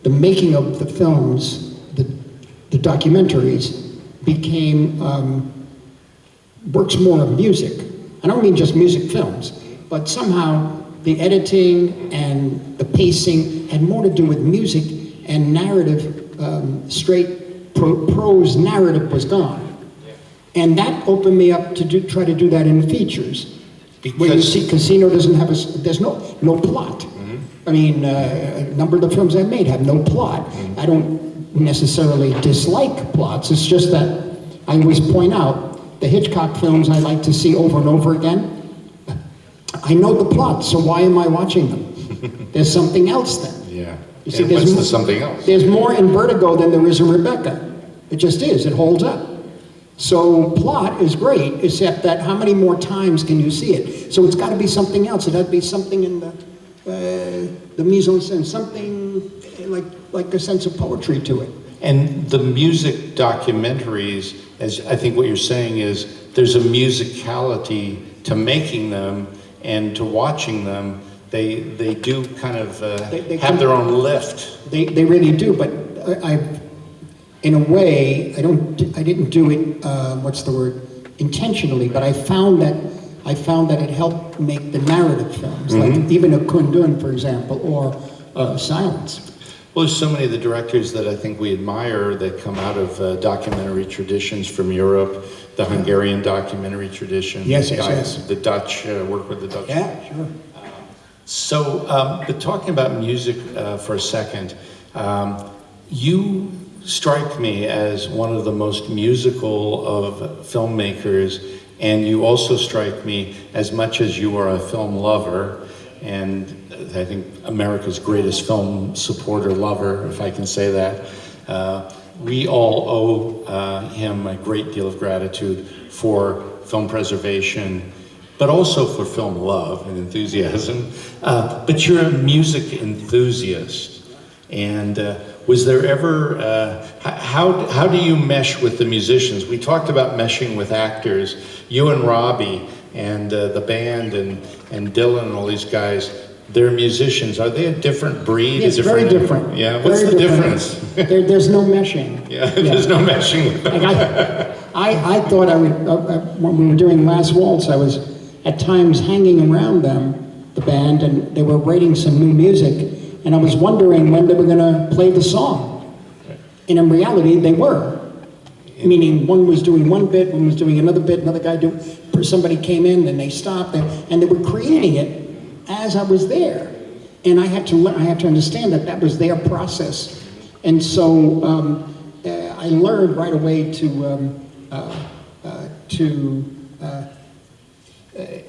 making of the films, the documentaries, became works more of music. I don't mean just music films, but somehow the editing and the pacing had more to do with music and narrative. Straight prose narrative was gone. And that opened me up to try to do that in features. Where you see Casino doesn't have there's no plot. Mm-hmm. I mean, a number of the films I made have no plot. Mm-hmm. I don't necessarily dislike plots, it's just that I always point out the Hitchcock films I like to see over and over again. I know the plot, so why am I watching them? There's something else then. Yeah. You see, And what's the something else? There's more in Vertigo than there is in Rebecca. It just is. It holds up. So plot is great, except that how many more times can you see it? So it's got to be something else. It has to be something in the mise en scène, something like a sense of poetry to it. And the music documentaries, as I think what you're saying is, there's a musicality to making them and to watching them. They do kind of have their own lift. They really do, but in a way, I didn't do it, what's the word, intentionally, but I found that it helped make the narrative films, like even a Kundun, for example, or Silence. Well, there's so many of the directors that I think we admire that come out of documentary traditions from Europe, the Hungarian documentary tradition. Yes. The Dutch, work with the Dutch. Yeah, sure. So, but talking about music for a second, you strike me as one of the most musical of filmmakers, and you also strike me as much as you are a film lover, and I think America's greatest film supporter lover, if I can say that. We all owe him a great deal of gratitude for film preservation, but also for film love and enthusiasm. But you're a music enthusiast, and was there ever, how do you mesh with the musicians? We talked about meshing with actors. You and Robbie and the band and Dylan and all these guys, they're musicians. Are they a different breed? Yes, very different. Yeah, what's the difference? There's no meshing. Yeah, there's no meshing. I thought I would, when we were doing Last Waltz, I was at times hanging around them, the band, and they were writing some new music, and I was wondering when they were going to play the song. And in reality, they were. Meaning one was doing one bit, one was doing another bit, another guy somebody came in, and they stopped, and they were creating it as I was there. And I had to understand that was their process. And so I learned right away to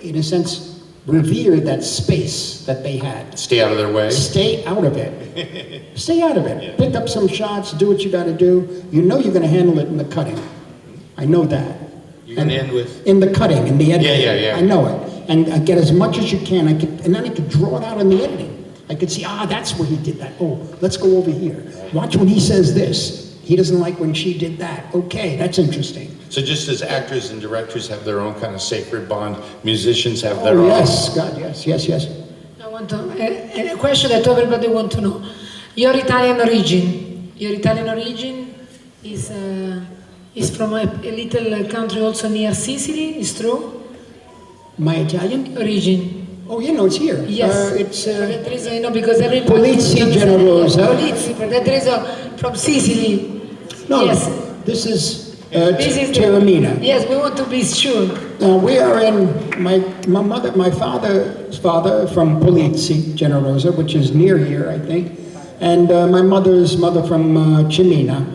in a sense, revere that space that they had. Stay out of their way. Stay out of it. Stay out of it. Yeah. Pick up some shots, do what you got to do. You know you're going to handle it in the cutting. I know that. You're going to end with? In the cutting, in the editing. Yeah. I know it. And I get as much as you can. And then I could draw it out in the editing. I could see, that's where he did that. Oh, let's go over here. Watch when he says this. He doesn't like when she did that. Okay, that's interesting. So just as actors and directors have their own kind of sacred bond, musicians have their own. Yes, God, yes. I want to, a question that everybody wants to know. Your Italian origin is from a little country also near Sicily, is true? My Italian? Origin. Oh, it's here. Yes. It's that reason, because everybody... Polizzi Generosa. Polizzi, for that reason, from Sicily. No, yes. This is Taormina. Yes, we want to be sure. We are in my father's father from Polizzi Generosa, which is near here, I think, and my mother's mother from Cimina,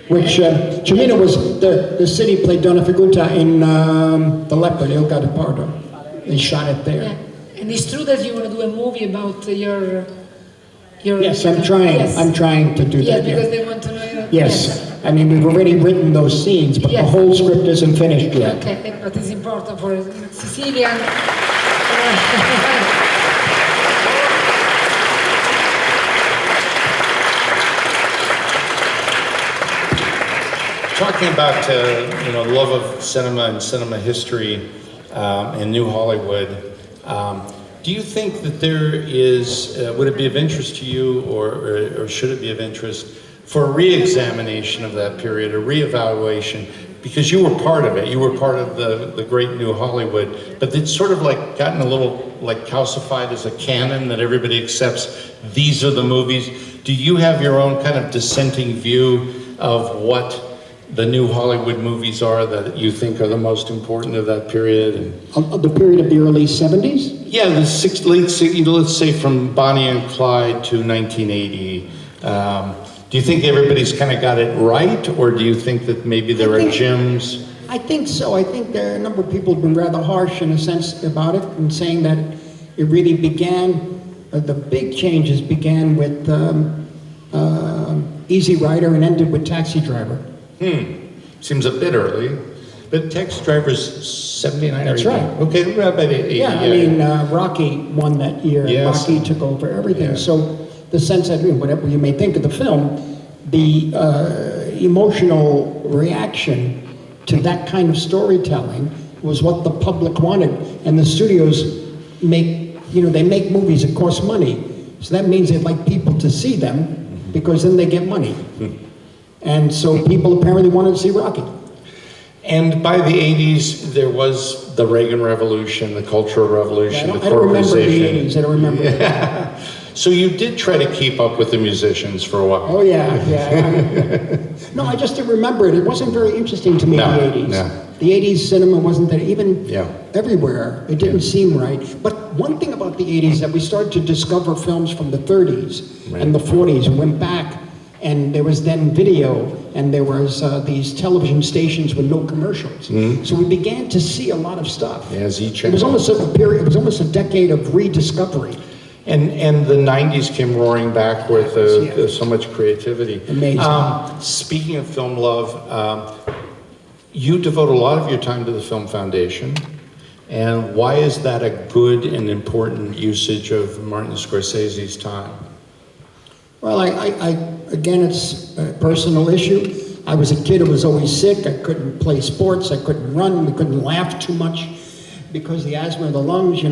which Cimina was the city played Donna Figutta in The Leopard, Il Gattopardo. They shot it there. Yeah. And it's true that you want to do a movie about your Yes, I'm trying. Yes. I'm trying to do that. Because they want to know your... Yes. I mean, we've already written those scenes, but the whole script isn't finished yet. Okay, but it's important for Sicilian. Talking about love of cinema and cinema history and New Hollywood. Do you think that there is, would it be of interest to you, or should it be of interest for a re-examination of that period, a re-evaluation? Because you were part of it, you were part of the great New Hollywood, but it's sort of like gotten a little like calcified as a canon that everybody accepts. These are the movies. Do you have your own kind of dissenting view of what the New Hollywood movies are that you think are the most important of that period? Of the period of the early 70s? Yeah, let's say from Bonnie and Clyde to 1980. Do you think everybody's kind of got it right, or do you think that maybe there are gems? I think so. I think there are a number of people who've been rather harsh in a sense about it, and saying that it really began the big changes began with Easy Rider and ended with Taxi Driver. Seems a bit early, but Taxi Driver's 79 That's or 80. right. Okay, about 80. Yeah, I mean, Rocky won that year, Yes. and Rocky took over everything. Yeah. So the sense that, whatever you may think of the film, the emotional reaction to that kind of storytelling was what the public wanted. And the studios they make movies that cost money. So that means they'd like people to see them because then they get money. And so people apparently wanted to see Rocky. And by the 80s, there was the Reagan Revolution, the Cultural Revolution, the I don't remember the corporatization. 80s, I don't remember. Yeah. So you did try to keep up with the musicians for a while. Oh yeah. No, I just didn't remember it. It wasn't very interesting to me, No, the 80s. no. The 80s cinema wasn't that, even Yeah. everywhere. It didn't seem right. But one thing about the 80s that we started to discover films from the 30s and the 40s and went back, and there was then video, and there was these television stations with no commercials. So we began to see a lot of stuff. Yeah, Z It was almost a period. It was almost a decade of rediscovery. And the 90s came roaring back with so much creativity. Amazing. Speaking of film love, you devote a lot of your time to the Film Foundation. And why is that a good and important usage of Martin Scorsese's time? Well, again, it's a personal issue. I was a kid who was always sick. I couldn't play sports. I couldn't run. We couldn't laugh too much because of the asthma of the lungs,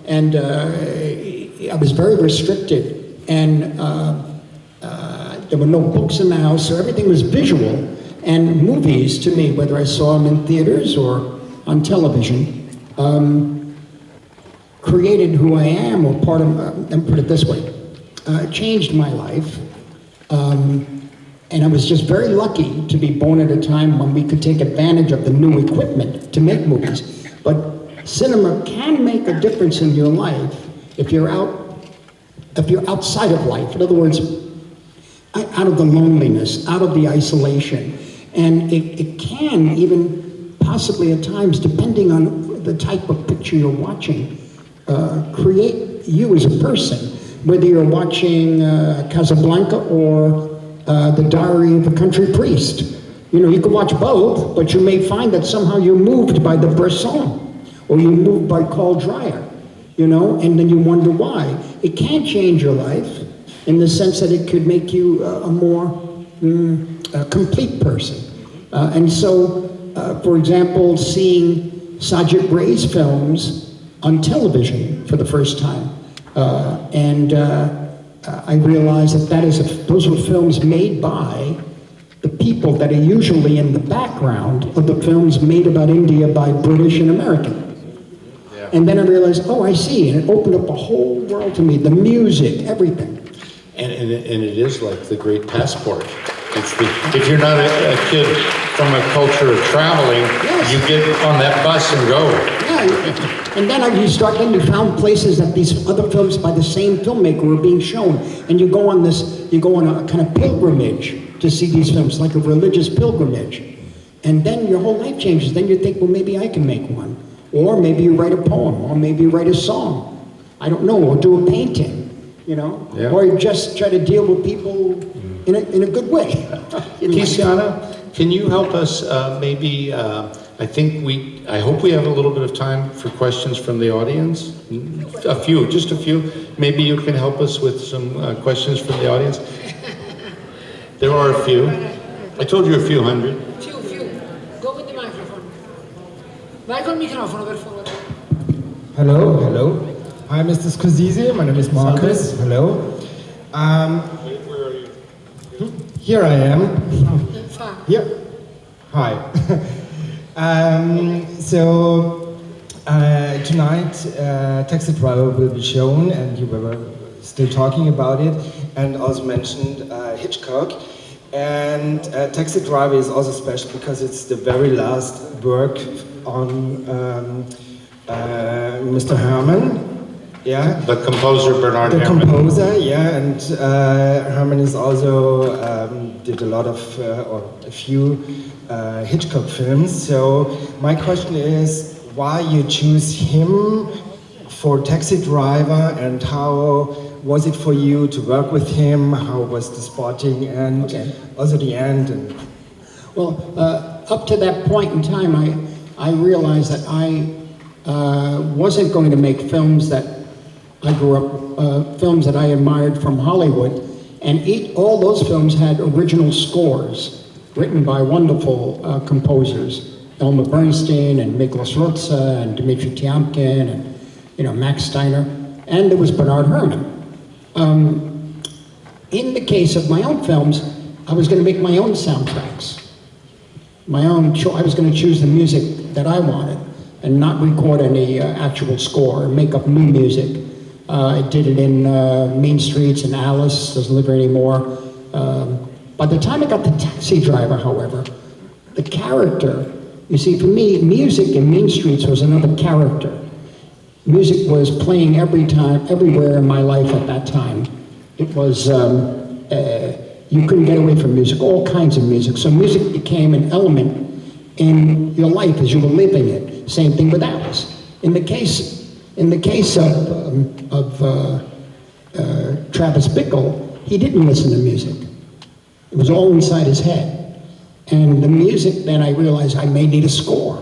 And I was very restricted. And there were no books in the house, so everything was visual. And movies, to me, whether I saw them in theaters or on television, created who I am, or part of, and put it this way, changed my life. And I was just very lucky to be born at a time when we could take advantage of the new equipment to make movies. But cinema can make a difference in your life if you're outside of life. In other words, out of the loneliness, out of the isolation. And it can even possibly at times, depending on the type of picture you're watching, create you as a person. Whether you're watching Casablanca or The Diary of a Country Priest. You could watch both, but you may find that somehow you're moved by the Bresson, or you're moved by Carl Dreyer, and then you wonder why. It can change your life in the sense that it could make you a more complete person. And so, for example, seeing Sajid Ray's films on television for the first time, I realized that those were films made by the people that are usually in the background of the films made about India by British and American. Yeah. And then I realized, oh, I see, and it opened up a whole world to me, the music, everything. And it is like the great passport. If you're not a kid from a culture of traveling, yes, you get on that bus and go. Yeah, and then you found places that these other films by the same filmmaker were being shown, and you go on a kind of pilgrimage to see these films, like a religious pilgrimage. And then your whole life changes. Then you think, well, maybe I can make one. Or maybe you write a poem, or maybe you write a song. I don't know, or do a painting, Yeah. Or you just try to deal with people in a good way. Tiziana, can you help us maybe, I hope we have a little bit of time for questions from the audience. Just a few. Maybe you can help us with some questions from the audience. There are a few. I told you a few hundred. Few. Go with the microphone. Vai col microfono, per favore. Hello. Hi, Mr. Scorsese. My name is Marcus. Salve. Hello. Where are you? Here I am. Here. Hi. Tonight, Taxi Driver will be shown, and you were still talking about it, and also mentioned Hitchcock. And Taxi Driver is also special because it's the very last work on Mr. Herman. Yeah. The composer Bernard The Herrmann. composer, yeah, and Herman is also did a lot of or a few Hitchcock films. So my question is, why you choose him for Taxi Driver, and how was it for you to work with him? How was the spotting and also the end? And well, up to that point in time, I realized that I wasn't going to make films that I grew up, films that I admired from Hollywood, and all those films had original scores written by wonderful composers, Elmer Bernstein and Miklos Rozsa and Dmitri Tiomkin and Max Steiner, and there was Bernard Herrmann. In the case of my own films, I was going to make my own soundtracks. I was going to choose the music that I wanted and not record any actual score and make up new music. I did it in Mean Streets and Alice, doesn't live here anymore. By the time I got to Taxi Driver, however, the character, you see, for me, music in Mean Streets was another character. Music was playing everywhere in my life at that time. It was, you couldn't get away from music, all kinds of music. So music became an element in your life as you were living it. Same thing with Alice. In the case of Travis Bickle, he didn't listen to music. It was all inside his head. And the music, then I realized I may need a score.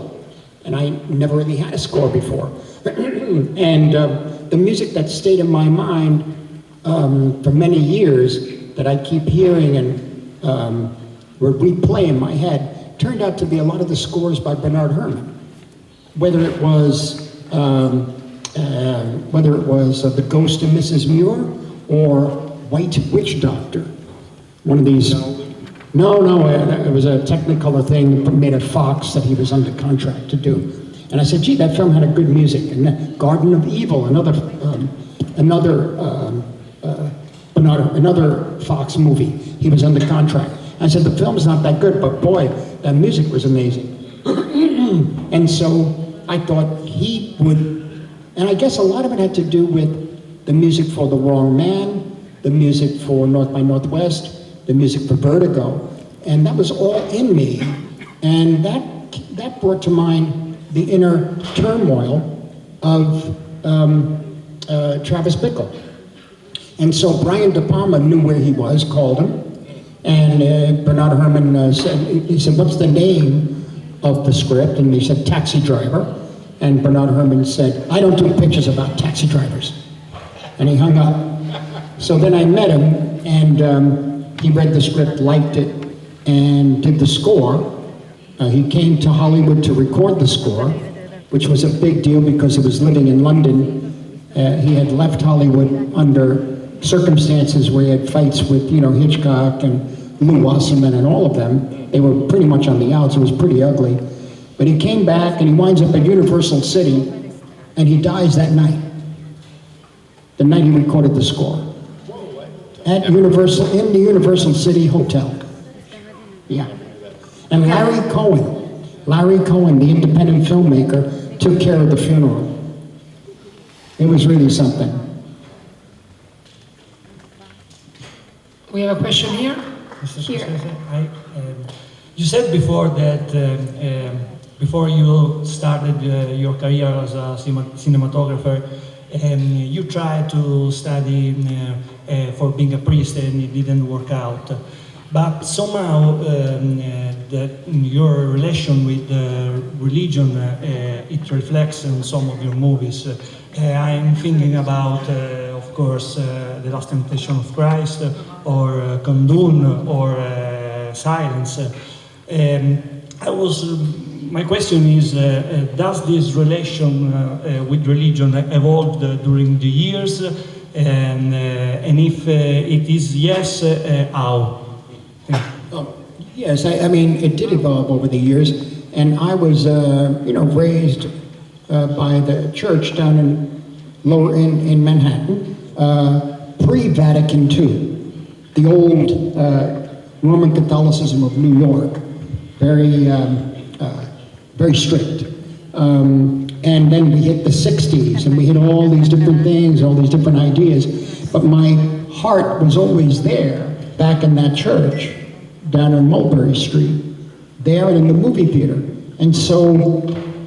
And I never really had a score before. And the music that stayed in my mind for many years, that I keep hearing and would replay in my head, turned out to be a lot of the scores by Bernard Herrmann. Whether it was The Ghost of Mrs. Muir or White Witch Doctor, one of these. No, it was a Technicolor thing made at Fox that he was under contract to do. And I said, gee, that film had a good music. And then Garden of Evil, another Fox movie, he was under contract. I said, the film's not that good, but boy, that music was amazing. And so I thought he would, and I guess a lot of it had to do with the music for The Wrong Man, the music for North by Northwest, the music for Vertigo, and that was all in me. And that brought to mind the inner turmoil of Travis Bickle. And so Brian De Palma knew where he was, called him, and Bernard Herrmann said, what's the name of the script? And he said, Taxi Driver. And Bernard Herrmann said, I don't do pictures about taxi drivers. And he hung up. So then I met him, and he read the script, liked it, and did the score. He came to Hollywood to record the score, which was a big deal because he was living in London. He had left Hollywood under circumstances where he had fights with, Hitchcock and Lou Wasserman and all of them. They were pretty much on the outs. It was pretty ugly. But he came back and he winds up at Universal City, and he dies that night. The night he recorded the score. At Universal, in the Universal City Hotel. Yeah. And Larry Cohen, the independent filmmaker, took care of the funeral. It was really something. We have a question here. Mr. Scorsese, you said before that before you started your career as a cinematographer, you tried to study for being a priest and it didn't work out. But somehow your relation with religion, it reflects in some of your movies. I'm thinking about, of course, The Last Temptation of Christ, or Kundun, or Silence. My question is, does this relation with religion evolved during the years? And if it is yes, how? Yes, I mean, it did evolve over the years, and I was, raised by the church down in Manhattan, pre-Vatican II, the old Roman Catholicism of New York, very strict. And then we hit the 60s, and we hit all these different things, all these different ideas, but my heart was always there, back in that church, down on Mulberry Street, there in the movie theater. And so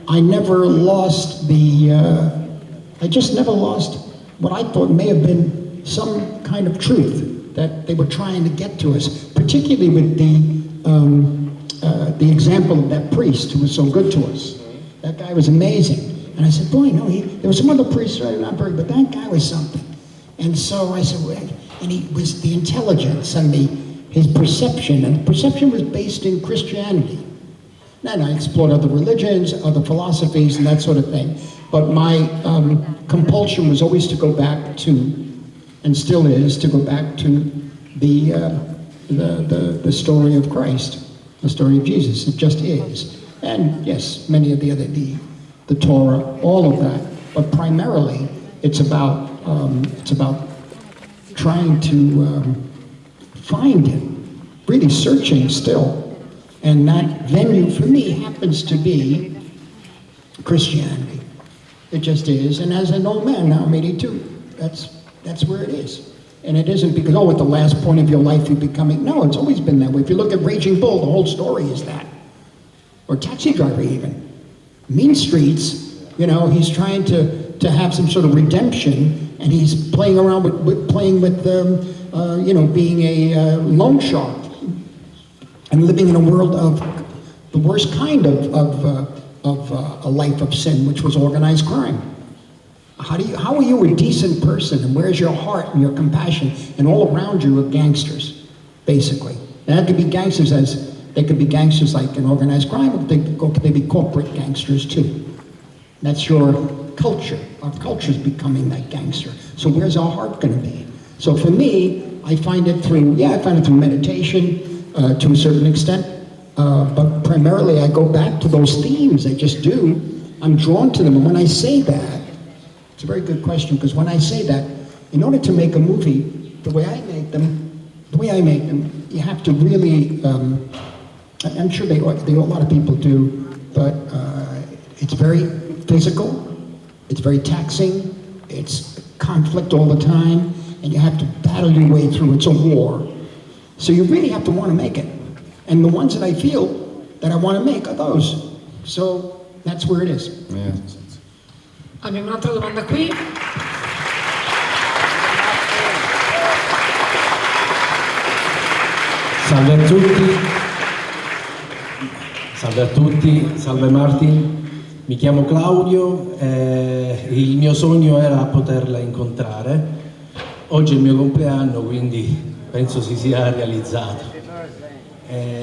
I never lost I just never lost what I thought may have been some kind of truth that they were trying to get to us, particularly with the example of that priest who was so good to us. That guy was amazing. And I said, boy, no, there were some other priests that are not very, but that guy was something. And so I said, well, and he was the intelligence and his perception, and perception was based in Christianity. And I explored other religions, other philosophies, and that sort of thing. But my compulsion was always to go back to, and still is, to go back to the story of Christ, the story of Jesus. It just is. And yes, many of the other, the Torah, all of that. But primarily, it's about trying to find Him, really searching still. And that venue for me happens to be Christianity. It just is. And as an old man now, I'm 82, that's where it is. And it isn't because, at the last point of your life you're becoming, no, it's always been that way. If you look at Raging Bull, the whole story is that. Or Taxi Driver even. Mean Streets, he's trying to have some sort of redemption, and he's playing around with being a loan shark. And living in a world of the worst kind of a life of sin, which was organized crime. How are you a decent person, and where's your heart and your compassion? And all around you are gangsters, basically. And that could be gangsters they could be gangsters like in organized crime, or they could be corporate gangsters too. That's your culture. Our culture's becoming that gangster. So where's our heart going to be? So for me, I find it through meditation. To a certain extent, but primarily I go back to those themes. I just do. I'm drawn to them, and when I say that, it's a very good question, because when I say that, in order to make a movie, the way I make them, you have to really, I'm sure a lot of people do, but it's very physical, it's very taxing, it's conflict all the time, and you have to battle your way through. It's a war. So you really have to want to make it. And the ones that I feel that I want to make are those. So that's where it is. Yeah. Abbiamo un'altra domanda qui. Salve a tutti. Salve a tutti. Salve Martin. Mi chiamo Claudio. Il mio sogno era poterla incontrare. Oggi è il mio compleanno, quindi penso si sia realizzato.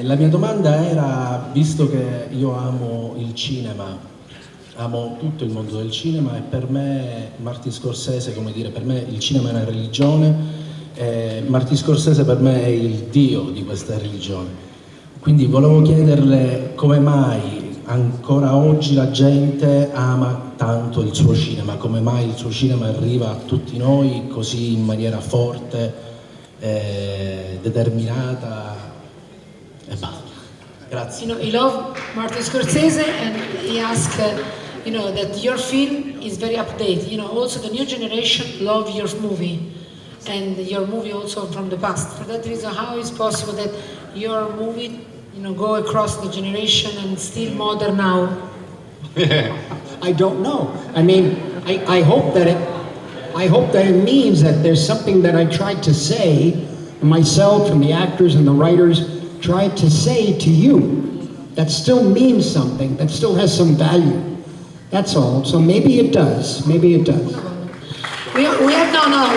La mia domanda era, visto che io amo il cinema, amo tutto il mondo del cinema, e per me Martin Scorsese, per me il cinema è una religione, Martin Scorsese per me è il dio di questa religione. Quindi volevo chiederle come mai ancora oggi la gente ama tanto il suo cinema, come mai il suo cinema arriva a tutti noi così in maniera forte, determinata e basta. Grazie. You love Martin Scorsese, and he asked, that your film is very updated. Also the new generation love your movie, and your movie also from the past. For that reason, how is possible that your movie, go across the generation and still modern now? I don't know. I mean, I hope that it means that there's something that I tried to say, myself and the actors and the writers tried to say to you, that still means something, that still has some value. That's all. So maybe it does. Maybe it does. We have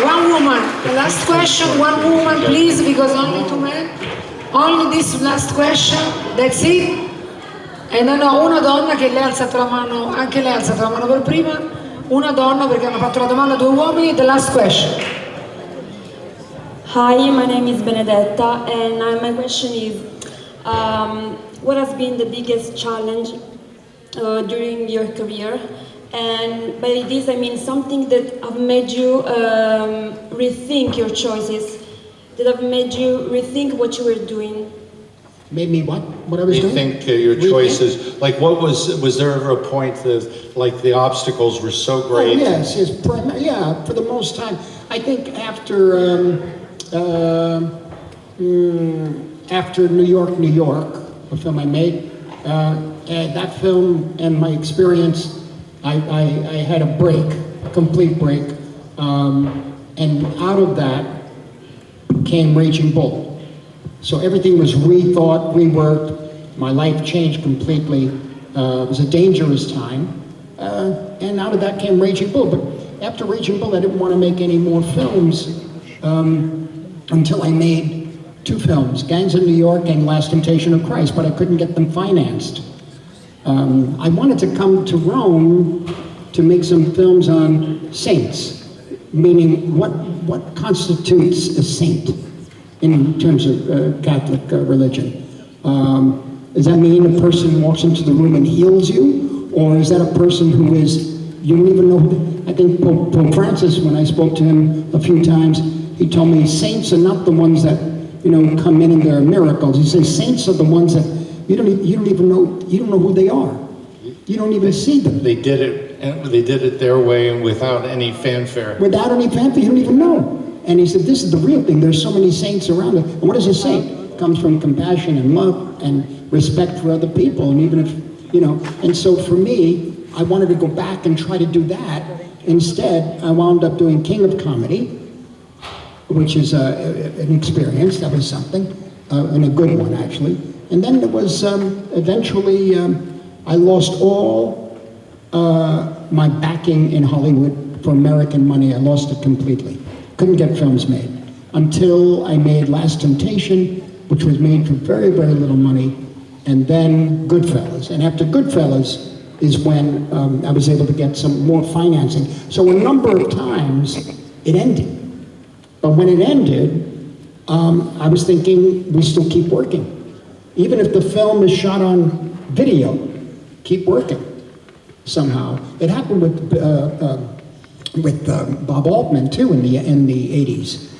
one woman. The last question, one woman, please, because only two men. Only this last question. That's it. E una donna che le ha alzato la mano, anche lei ha alzato la mano per prima. Una donna perché hanno fatto la domanda a due uomini. The last question. Hi, my name is Benedetta, and my question is, what has been the biggest challenge during your career? And by this I mean something that have made you rethink your choices, that have made you rethink what you were doing. Made me what? What I was You doing? think your choices, like was there ever a point that like the obstacles were so great? Oh, yes, for the most time. I think after New York, a film I made, that film and my experience, I had a break, a complete break. And out of that came Raging Bull. So everything was rethought, reworked. My life changed completely. It was a dangerous time. And out of that came Raging Bull. But after Raging Bull, I didn't want to make any more films until I made 2 films, Gangs of New York and Last Temptation of Christ, but I couldn't get them financed. I wanted to come to Rome to make some films on saints, meaning what constitutes a saint in terms of Catholic religion. Does that mean a person walks into the room and heals you? Or is that a person who is, you don't even know, I think Pope Francis, when I spoke to him a few times, he told me saints are not the ones that, come in and there are miracles. He says saints are the ones that you don't even know, you don't know who they are. You don't even see them. They did it their way and without any fanfare. Without any fanfare, you don't even know. And he said, this is the real thing. There's so many saints around it. And what is a saint? It comes from compassion and love and respect for other people. And even if, and so for me, I wanted to go back and try to do that. Instead, I wound up doing King of Comedy, which is an experience. That was something, and a good one, actually. And then there was, eventually, I lost all my backing in Hollywood for American money. I lost it completely. Couldn't get films made until I made Last Temptation, which was made for very, very little money, and then Goodfellas. And after Goodfellas is when I was able to get some more financing. So a number of times it ended. But when it ended, I was thinking, we still keep working. Even if the film is shot on video, keep working somehow. It happened with Bob Altman too in the 80s.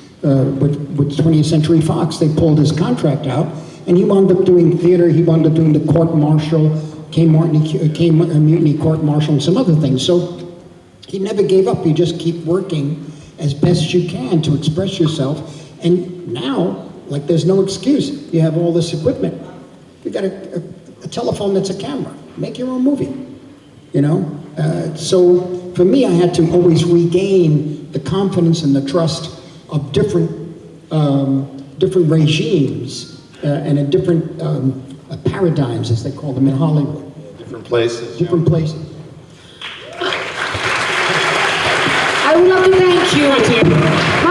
With 20th Century Fox, they pulled his contract out, and he wound up doing theater. He wound up doing the court martial, Mutiny Court Martial, and some other things. So he never gave up. You just keep working as best you can to express yourself. And now, like, there's no excuse. You have all this equipment. You got a telephone that's a camera. Make your own movie, So for me, I had to always regain the confidence and the trust of different regimes and in different paradigms, as they call them in Hollywood. Different places. Different places. I would like to thank you.